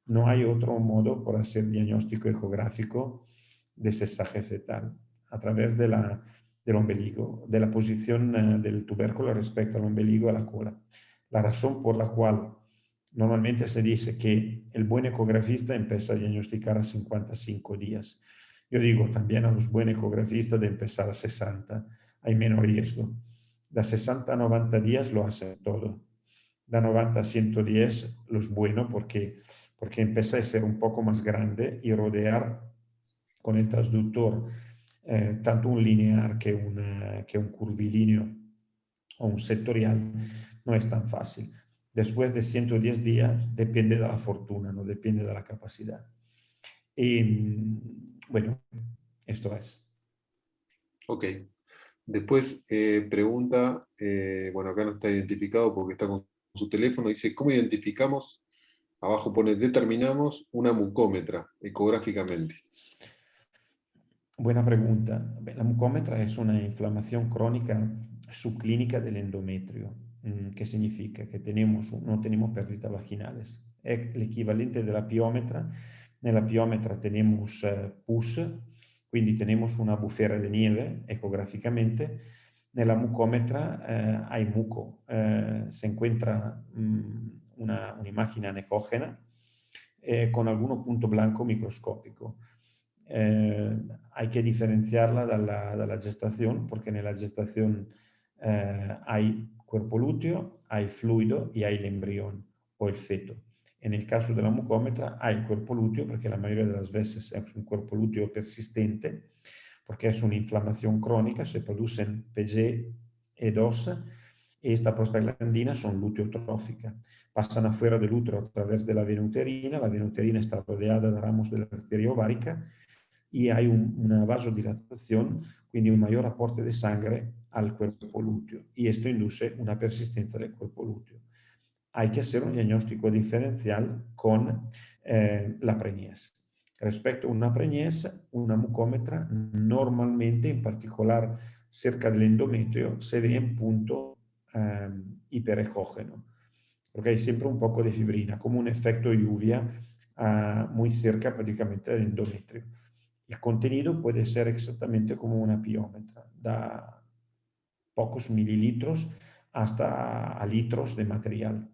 No hay otro modo por hacer diagnóstico ecográfico de cesaje fetal, a través del ombligo, de la posición del tubérculo respecto al ombligo y a la cola. La razón por la cual normalmente se dice que el buen ecografista empieza a diagnosticar a 55 días. Yo digo también a los buenos ecografistas de empezar a 60, hay menos riesgo. De 60 a 90 días lo hacen todo. De 90 a 110 los buenos porque empieza a ser un poco más grande y rodear con el transductor tanto un linear que un curvilíneo o un sectorial no es tan fácil. Después de 110 días depende de la fortuna, no depende de la capacidad. Y bueno, esto es. Ok. Después pregunta, bueno, acá no está identificado porque está con su teléfono, dice, ¿cómo identificamos? Abajo pone, determinamos una mucómetra ecográficamente. Buena pregunta. La mucómetra es una inflamación crónica subclínica del endometrio. ¿Qué significa? Que no tenemos pérdidas vaginales. Es el equivalente de la piómetra. En la piómetra tenemos pus, quindi tenemos una bufera de nieve ecográficamente. Nella mucómetra hay muco. Se encuentra una imagen anecógena con algún punto blanco microscópico. Hay que diferenciarla dalla gestazione, perché nella gestazione hay cuerpo lúteo, hay fluido y hay el embrión o el feto. En el caso de la mucómetra hay el cuerpo lúteo, porque la mayoría de las veces es un cuerpo lúteo persistente, porque es una inflamación crónica, se producen PG-E2 y esta prostaglandina son luteotróficas. Pasan afuera del útero a través de la vena uterina está rodeada de ramos de la arteria ovárica y hay una vasodilatación, quindi un mayor aporte de sangre al cuerpo lúteo, y esto induce una persistencia del cuerpo lúteo. Hay que hacer un diagnóstico diferencial con la preñez. Respecto a una preñez, una mucómetra normalmente, en particular cerca del endometrio, se ve en punto hiperecógeno, porque hay siempre un poco de fibrina, como un efecto lluvia muy cerca prácticamente del endometrio. El contenido puede ser exactamente como una piómetra, da pocos mililitros hasta a litros de material.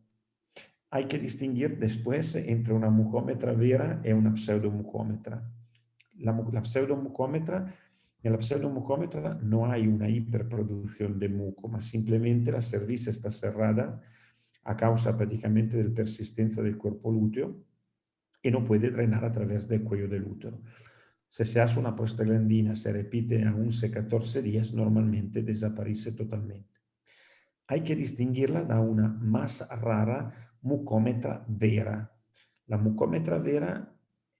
Hay que distinguir después entre una mucómetra vera y una pseudomucómetra. La pseudomucómetra, en la pseudomucómetra no hay una hiperproducción de muco, mas simplemente la cerviz está cerrada a causa prácticamente de la persistencia del cuerpo lúteo y no puede drenar a través del cuello del útero. Si se hace una prostaglandina, se repite a 11-14 días, normalmente desaparece totalmente. Hay que distinguirla de una más rara mucómetra vera. La mucómetra vera,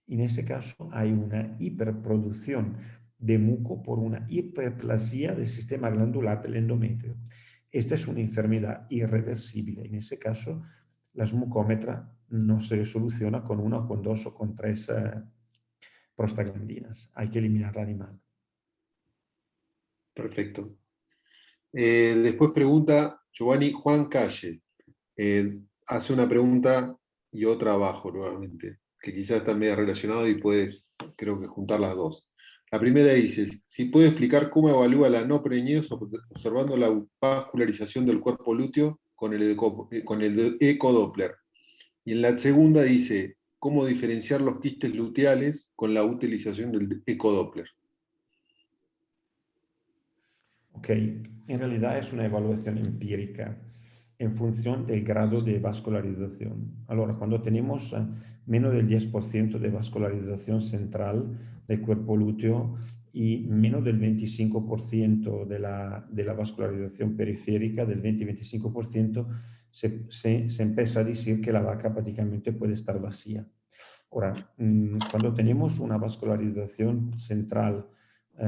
en ese caso, hay una hiperproducción de muco por una hiperplasia del sistema glandular del endometrio. Esta es una enfermedad irreversible. En ese caso, las mucómetras no se soluciona con una, o con dos o con tres prostaglandinas. Hay que eliminar el animal. Perfecto. Después pregunta Giovanni Juan Calle. Hace una pregunta y otra abajo nuevamente, que quizás están medio relacionadas y puedes, creo que juntar las dos. La primera dice, si puede explicar cómo evalúa la no preñez observando la vascularización del cuerpo lúteo con el ecodoppler. Y en la segunda dice, cómo diferenciar los quistes luteales con la utilización del ecodoppler. Ok, en realidad es una evaluación empírica en función del grado de vascularización. Ahora, cuando tenemos menos del 10% de vascularización central del cuerpo lúteo y menos del 25% de la vascularización periférica, del 20-25%, se empieza a decir que la vaca prácticamente puede estar vacía. Ahora, cuando tenemos una vascularización central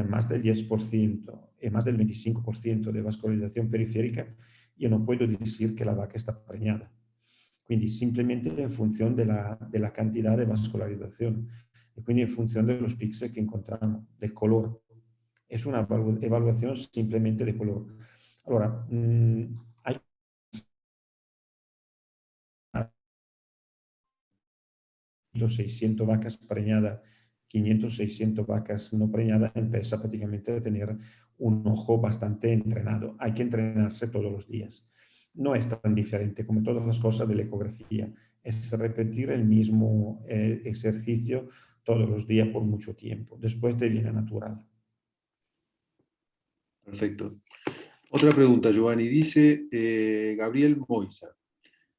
más del 10% y más del 25% de vascularización periférica, io non puedo decir que la vaca está preñada. Quindi simplemente en función de la cantidad de vascularización y quindi en función de los píxeles que encontramos, del color. Es una evaluación simplemente de color. Allora, hay 600 vacas preñadas, 500, 600 vacas no preñadas, empieza prácticamente a tener un ojo bastante entrenado. Hay que entrenarse todos los días. No es tan diferente como todas las cosas de la ecografía. Es repetir el mismo ejercicio todos los días por mucho tiempo. Después te viene natural. Perfecto. Otra pregunta, Giovanni. Dice Gabriel Moisa.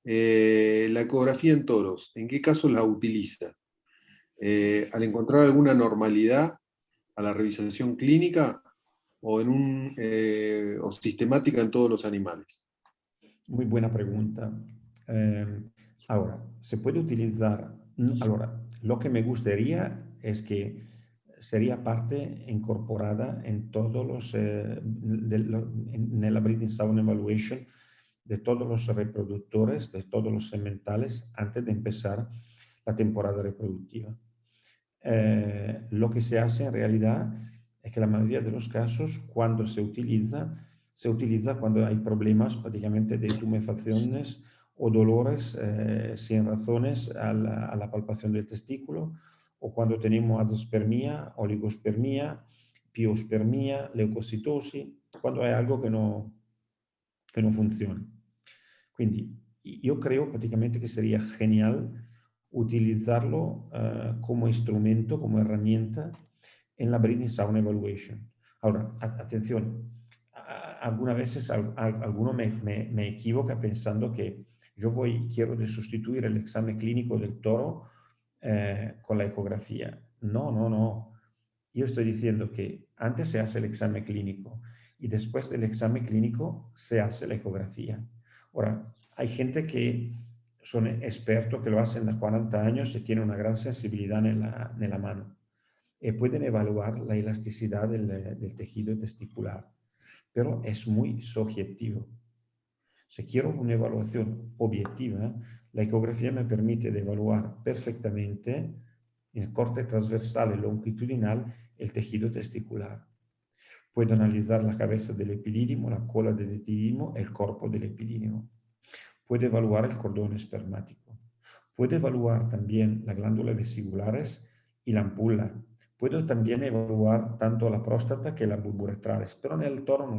La ecografía en toros, ¿en qué casos la utiliza? ¿Al encontrar alguna normalidad a la revisación clínica o o sistemática en todos los animales? Muy buena pregunta. Ahora, se puede utilizar, ahora, lo que me gustaría es que sería parte incorporada en todos los, en la Breeding Sound Evaluation de todos los reproductores, de todos los sementales, antes de empezar la temporada reproductiva. Lo que se hace en realidad es que la mayoría de los casos, cuando se utiliza cuando hay problemas prácticamente de tumefacciones o dolores sin razones a la palpación del testículo, o cuando tenemos azospermia, oligospermia, piospermia, leucocitosis, cuando hay algo que no funciona. Quindi io creo prácticamente que sería genial utilizarlo como instrumento, como herramienta en la Breeding Sound Evaluation. Ahora, atención, algunas veces alguno me equivoca pensando que yo quiero sustituir el examen clínico del toro con la ecografía. No, no, no. Yo estoy diciendo que antes se hace el examen clínico y después del examen clínico se hace la ecografía. Ahora, hay gente que son expertos que lo hacen a 40 años y tienen una gran sensibilidad en la mano. Pueden evaluar la elasticidad del tejido testicular, pero es muy subjetivo. Si quiero una evaluación objetiva, la ecografía me permite de evaluar perfectamente el corte transversal y longitudinal el tejido testicular. Puedo analizar la cabeza del epidídimo, la cola del epidídimo, el cuerpo del epidídimo. Puedo evaluar el cordón espermático. Puedo evaluar también las glándulas vesiculares y la ampulla. Puedo también evaluar tanto la próstata que las bulboretrales, pero en el toro no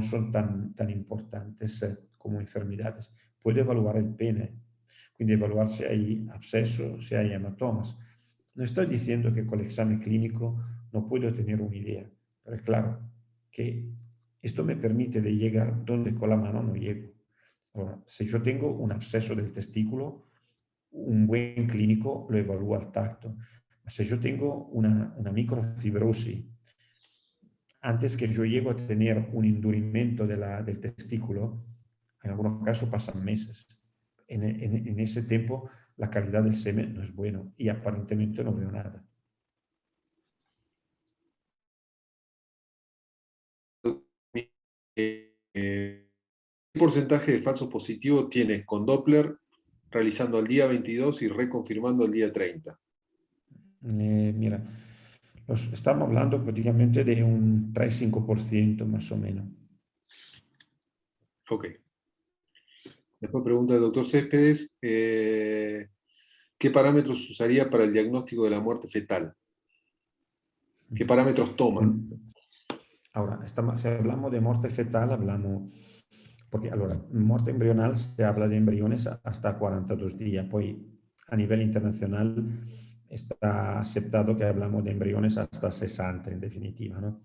son tan importantes como enfermedades. Puedo evaluar el pene, quindi evaluar si hay abscesos, si hay hematomas. No estoy diciendo que con el examen clínico no puedo tener una idea, pero es claro que esto me permite de llegar donde con la mano no llego. Ahora, si yo tengo un absceso del testículo, un buen clínico lo evalúa al tacto. Si yo tengo una microfibrosis, antes que yo llego a tener un endurecimiento del testículo, en algunos casos pasan meses. En ese tiempo la calidad del semen no es buena y aparentemente no veo nada. ¿Qué porcentaje de falsos positivos tienes con Doppler realizando al día 22 y reconfirmando al día 30? Mira, estamos hablando prácticamente de un 3-5% más o menos. Ok. Después pregunta el doctor Céspedes, ¿qué parámetros usaría para el diagnóstico de la muerte fetal? ¿Qué parámetros toma? Ahora, si hablamos de muerte fetal, hablamos, porque allora, muerte embrional se habla de embriones hasta 42 días, pues a nivel internacional está aceptado que hablamos de embriones hasta 60 en definitiva, ¿no?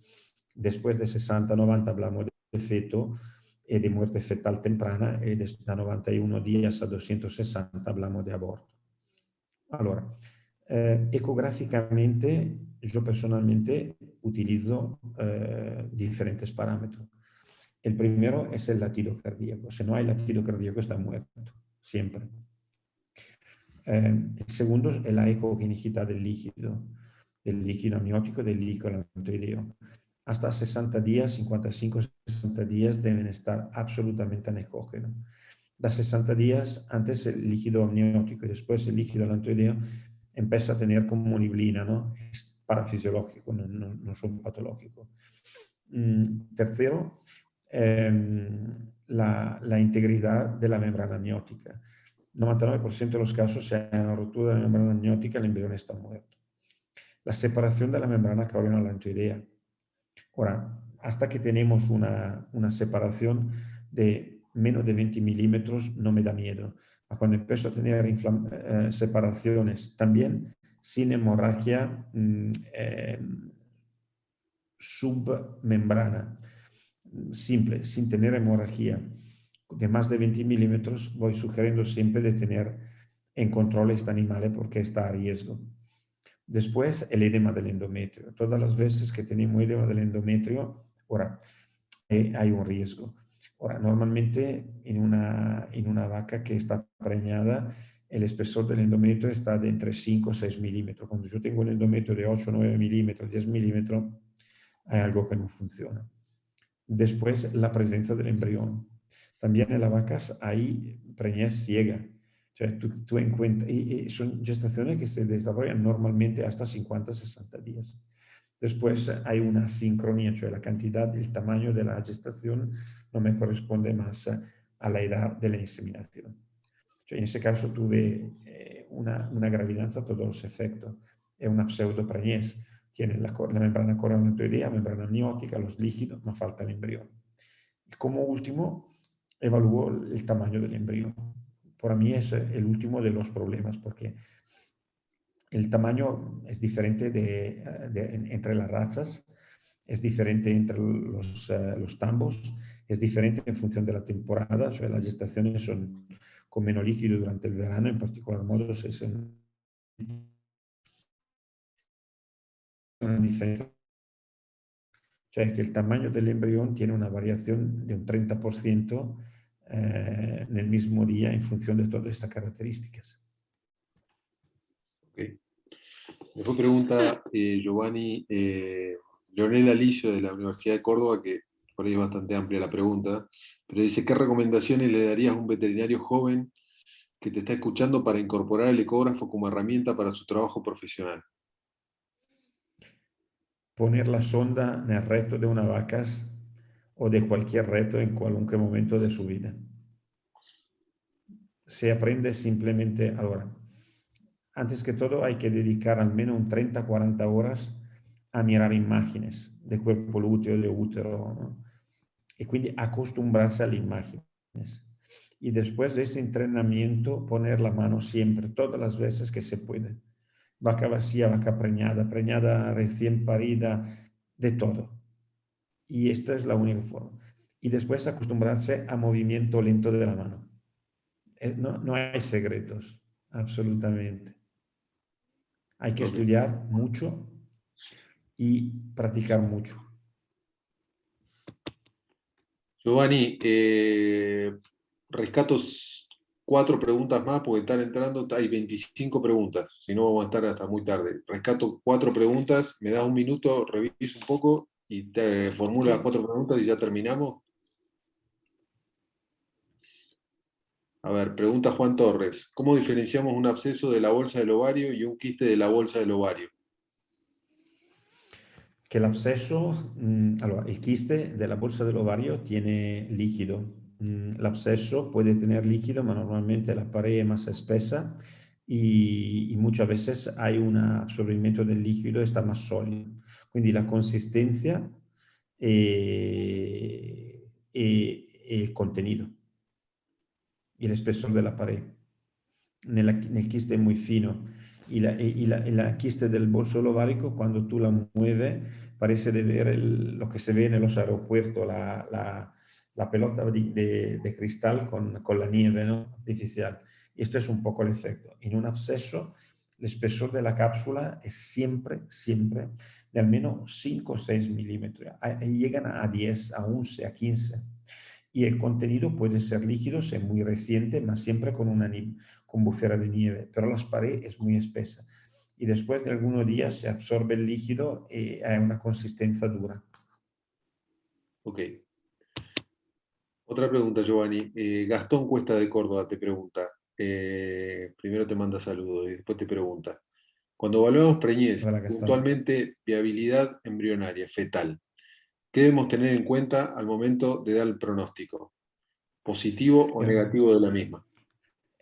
Después de 60-90 hablamos de feto y de muerte fetal temprana, y de 91 días a 260 hablamos de aborto. Allora, ecográficamente, yo personalmente utilizo diferentes parámetros. El primero es el latido cardíaco. Si no hay latido cardíaco, está muerto, siempre. El segundo es la ecogenicidad del líquido amniótico, del líquido alantoideo. Hasta 60 días, 55-60 días deben estar absolutamente anecógenos. Da 60 días, antes el líquido amniótico y después el líquido alantoideo empieza a tener como neblina, ¿no? Es parafisiológico, no son patológicos. Tercero, la integridad de la membrana amniótica. 99% de los casos, si hay una ruptura de la membrana amniótica, el embrión está muerto. La separación de la membrana caulino-alantoidea. Ahora, hasta que tenemos una separación de menos de 20 milímetros, no me da miedo. Cuando empiezo a tener separaciones también sin hemorragia submembrana, simple, sin tener hemorragia de más de 20 milímetros, voy sugiriendo siempre de tener en control este animal porque está a riesgo. Después, el edema del endometrio. Todas las veces que tenemos edema del endometrio, ahora hay un riesgo. Ahora, normalmente en una vaca que está preñada, el espesor del endometrio está de entre 5 o 6 milímetros. Cuando yo tengo un endometrio de 8 o 9 milímetros, 10 milímetros, hay algo que no funciona. Después, la presencia del embrión. También en las vacas hay preñez ciega. O sea, tú encuentras, y son gestaciones que se desarrollan normalmente hasta 50-60 días. Después hay una sincronía, cioè la cantidad y el tamaño de la gestación no me corresponde más a la edad de la inseminación. Cioè, en ese caso tuve una gravidanza a todos los efectos. Es una pseudopreñez. Tiene la membrana coronatoidea, membrana amniótica, los líquidos, no falta el embrión. Y como último, evalúo el tamaño del embrión. Para mí es el último de los problemas porque el tamaño es diferente entre las razas, es diferente entre los tambos, es diferente en función de la temporada. O sea, las gestaciones son con menos líquido durante el verano, en particular modo, es una diferencia. Cioè che il tamaño del embrión tiene una variación de un 30% en el mismo día en función de todas estas características. Okay. Después pregunta Giovanni, Leonel Alicio de la Universidad de Córdoba, que por ahí es bastante amplia la pregunta, pero dice, ¿qué recomendaciones le darías a un veterinario joven que te está escuchando para incorporar el ecógrafo como herramienta para su trabajo profesional? Poner la sonda en el reto de una vaca o de cualquier reto en cualquier momento de su vida. Se aprende simplemente ahora. Antes que todo hay que dedicar al menos 30-40 horas a mirar imágenes de cuerpo lúteo, de útero, ¿no? Y quindi acostumbrarse a las imágenes. Y después de ese entrenamiento poner la mano siempre, todas las veces que se puede. Vaca vacía, vaca preñada, preñada recién parida, de todo. Y esta es la única forma. Y después acostumbrarse a movimiento lento de la mano. No hay secretos, absolutamente. Hay que estudiar mucho y practicar mucho. Giovanni, rescato 4 preguntas más porque están entrando, hay 25 preguntas, si no vamos a estar hasta muy tarde. Rescato 4 preguntas, me das un minuto, reviso un poco y te formulo las 4 preguntas y ya terminamos. A ver, pregunta Juan Torres. ¿Cómo diferenciamos un absceso de la bolsa del ovario y un quiste de la bolsa del ovario? Que el absceso, el quiste de la bolsa del ovario tiene líquido. El absceso puede tener líquido, pero normalmente la pared es más espesa y muchas veces hay un absorbimiento del líquido, está más sólido. Quindi la consistencia e il contenuto y el espesor de la pared. Nel quiste es muy fino y la quiste del bolso ovárico, cuando tú la mueves, parece de ver lo que se ve en los aeropuertos, la pelota de cristal con la nieve, ¿no? Artificial. Y esto es un poco el efecto. En un absceso, el espesor de la cápsula es siempre, siempre de al menos 5 o 6 milímetros. Llegan a 10, a 11, a 15. Y el contenido puede ser líquido, es muy reciente, mas siempre con bufera de nieve, pero la pared es muy espesa. Y después de algunos días se absorbe el líquido y hay una consistencia dura. Ok. Otra pregunta, Giovanni. Gastón Cuesta de Córdoba te pregunta. Primero te manda saludos y después te pregunta. Cuando evaluamos preñez, Hola, Gastón. puntualmente viabilidad embrionaria, fetal, ¿qué debemos tener en cuenta al momento de dar el pronóstico? ¿Positivo o negativo de la misma?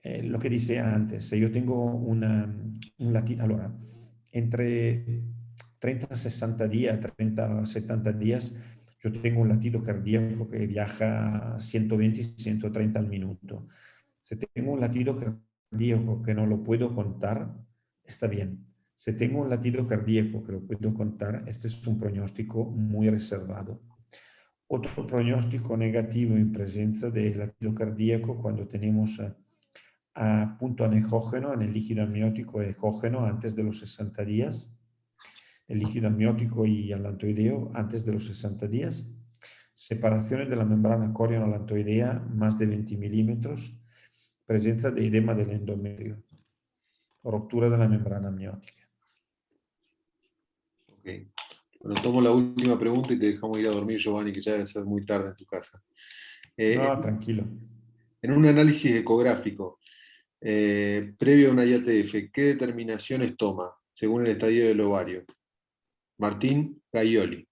Lo que decía antes, yo tengo un latido, allora, entre 30 a 60 días, 30 a 70 días, yo tengo un latido cardíaco que viaja a 120 y 130 al minuto. Si tengo un latido cardíaco que no lo puedo contar, está bien. Si tengo un latido cardíaco que lo puedo contar, este es un pronóstico muy reservado. Otro pronóstico negativo en presencia de latido cardíaco cuando tenemos a punto anecógeno en el líquido amniótico y ecógeno antes de los 60 días, el líquido amniótico y alantoideo antes de los 60 días, separaciones de la membrana coreo-alantoidea más de 20 milímetros, presencia de edema del endometrio, ruptura de la membrana amniótica. Okay. Bueno, tomo la última pregunta y te dejamos ir a dormir, Giovanni, que ya debe ser muy tarde en tu casa. No, tranquilo. En un análisis ecográfico, previo a una IATF, ¿qué determinaciones toma según el estadio del ovario? Martín Gaioli.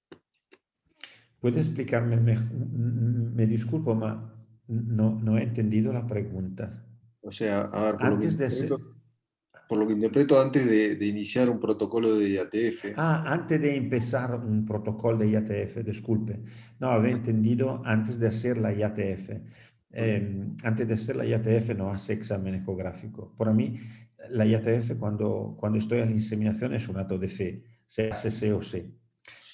¿Puede explicarme? Me disculpo, ma no he entendido la pregunta. O sea, a ver, Antes de ser... por lo que interpreto, antes de iniciar un protocolo de IATF. Antes de empezar un protocolo de IATF, disculpe. No, había entendido antes de hacer la IATF. Antes de hacer la IATF no hace examen ecográfico. Para mí, la IATF cuando estoy en la inseminación es un acto de fe, se hace sí o sí.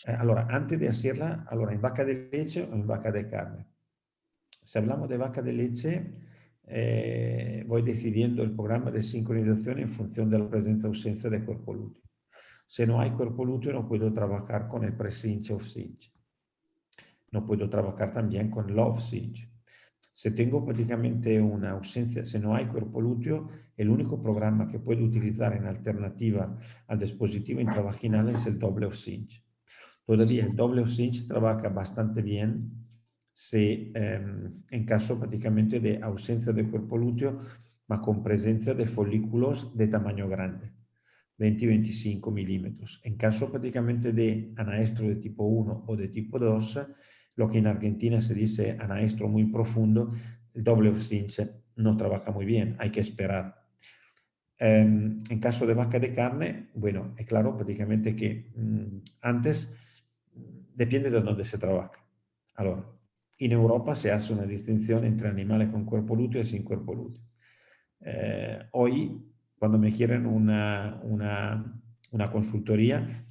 Allora, antes de hacerla, allora, ¿en vaca de leche o en vaca de carne? Si hablamos de vaca de leche, voy decidiendo el programa de sincronización en función de la presencia o ausencia de cuerpo lúteo. Si no hay cuerpo lúteo, no puedo trabajar con el pre-cinch o cinch. No puedo trabajar también con el off-cinch. Si tengo prácticamente una ausencia, si no hay cuerpo lúteo, el único programa que puedo utilizar en alternativa al dispositivo intravaginal es el doble off-cinch. Todavía el doble off-cinch trabaja bastante bien si en caso prácticamente de ausencia de cuerpo lúteo, ma con presencia de folículos de tamaño grande. 20-25 milímetros. En caso prácticamente de anaestro de tipo 1 o de tipo 2, lo que en Argentina se dice anaestro muy profundo, el doble off-cinch no trabaja muy bien, hay que esperar. En caso de vaca de carne, bueno, es claro prácticamente que antes depende de dónde se trabaja. Ahora, en Europa se hace una distinción entre animales con cuerpo lúteo y sin cuerpo lúteo. Hoy, cuando me quieren una consultoría,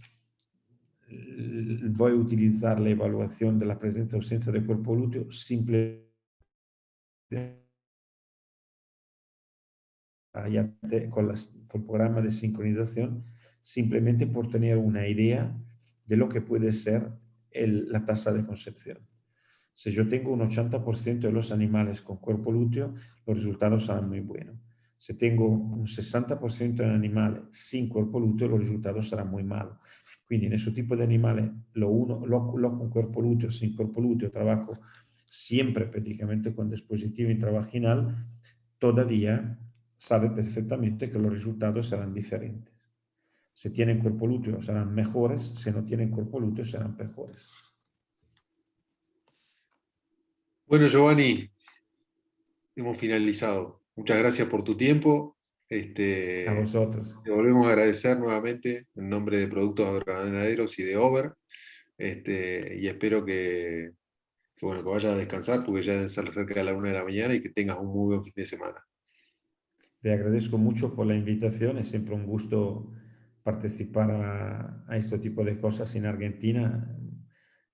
voy a utilizar la evaluación de la presencia o ausencia de cuerpo lúteo simplemente con el programa de sincronización, simplemente por tener una idea de lo que puede ser la tasa de concepción. Si yo tengo un 80% de los animales con cuerpo lúteo, los resultados serán muy buenos. Si tengo un 60% de animales sin cuerpo lúteo, los resultados serán muy malos. Quindi in questo tipo di animale, lo con cuerpo lúteo, sin cuerpo lúteo, trabajo siempre prácticamente con dispositivo intravaginal todavía sabe perfectamente que los resultados serán diferentes. Si tienen cuerpo lúteo serán mejores, si no tienen cuerpo lúteo serán peores. Bueno, Giovanni, hemos finalizado. Muchas gracias por tu tiempo. A vosotros. Te volvemos a agradecer nuevamente en nombre de Productos Agroganaderos y de Over. Y espero bueno, que vayas a descansar porque ya debe ser cerca de la 1 de la mañana y que tengas un muy buen fin de semana. Te agradezco mucho por la invitación, es siempre un gusto participar a este tipo de cosas en Argentina,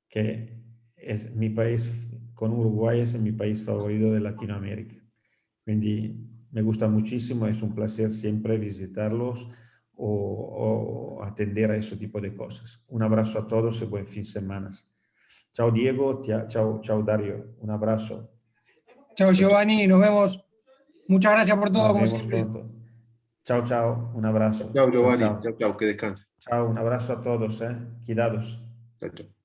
que es mi país, con Uruguay es mi país favorito de Latinoamérica. Quindi me gusta muchísimo, es un placer siempre visitarlos o atender a ese tipo de cosas. Un abrazo a todos y buen fin de semana. Chao Diego, chao Dario, un abrazo. Chao Giovanni, nos vemos. Muchas gracias por todo, Nos como vemos siempre. pronto. Chao, un abrazo. Chao, Giovanni. Chao. Chao, que descanses. Chao, un abrazo a todos, cuidados. Chao, chao.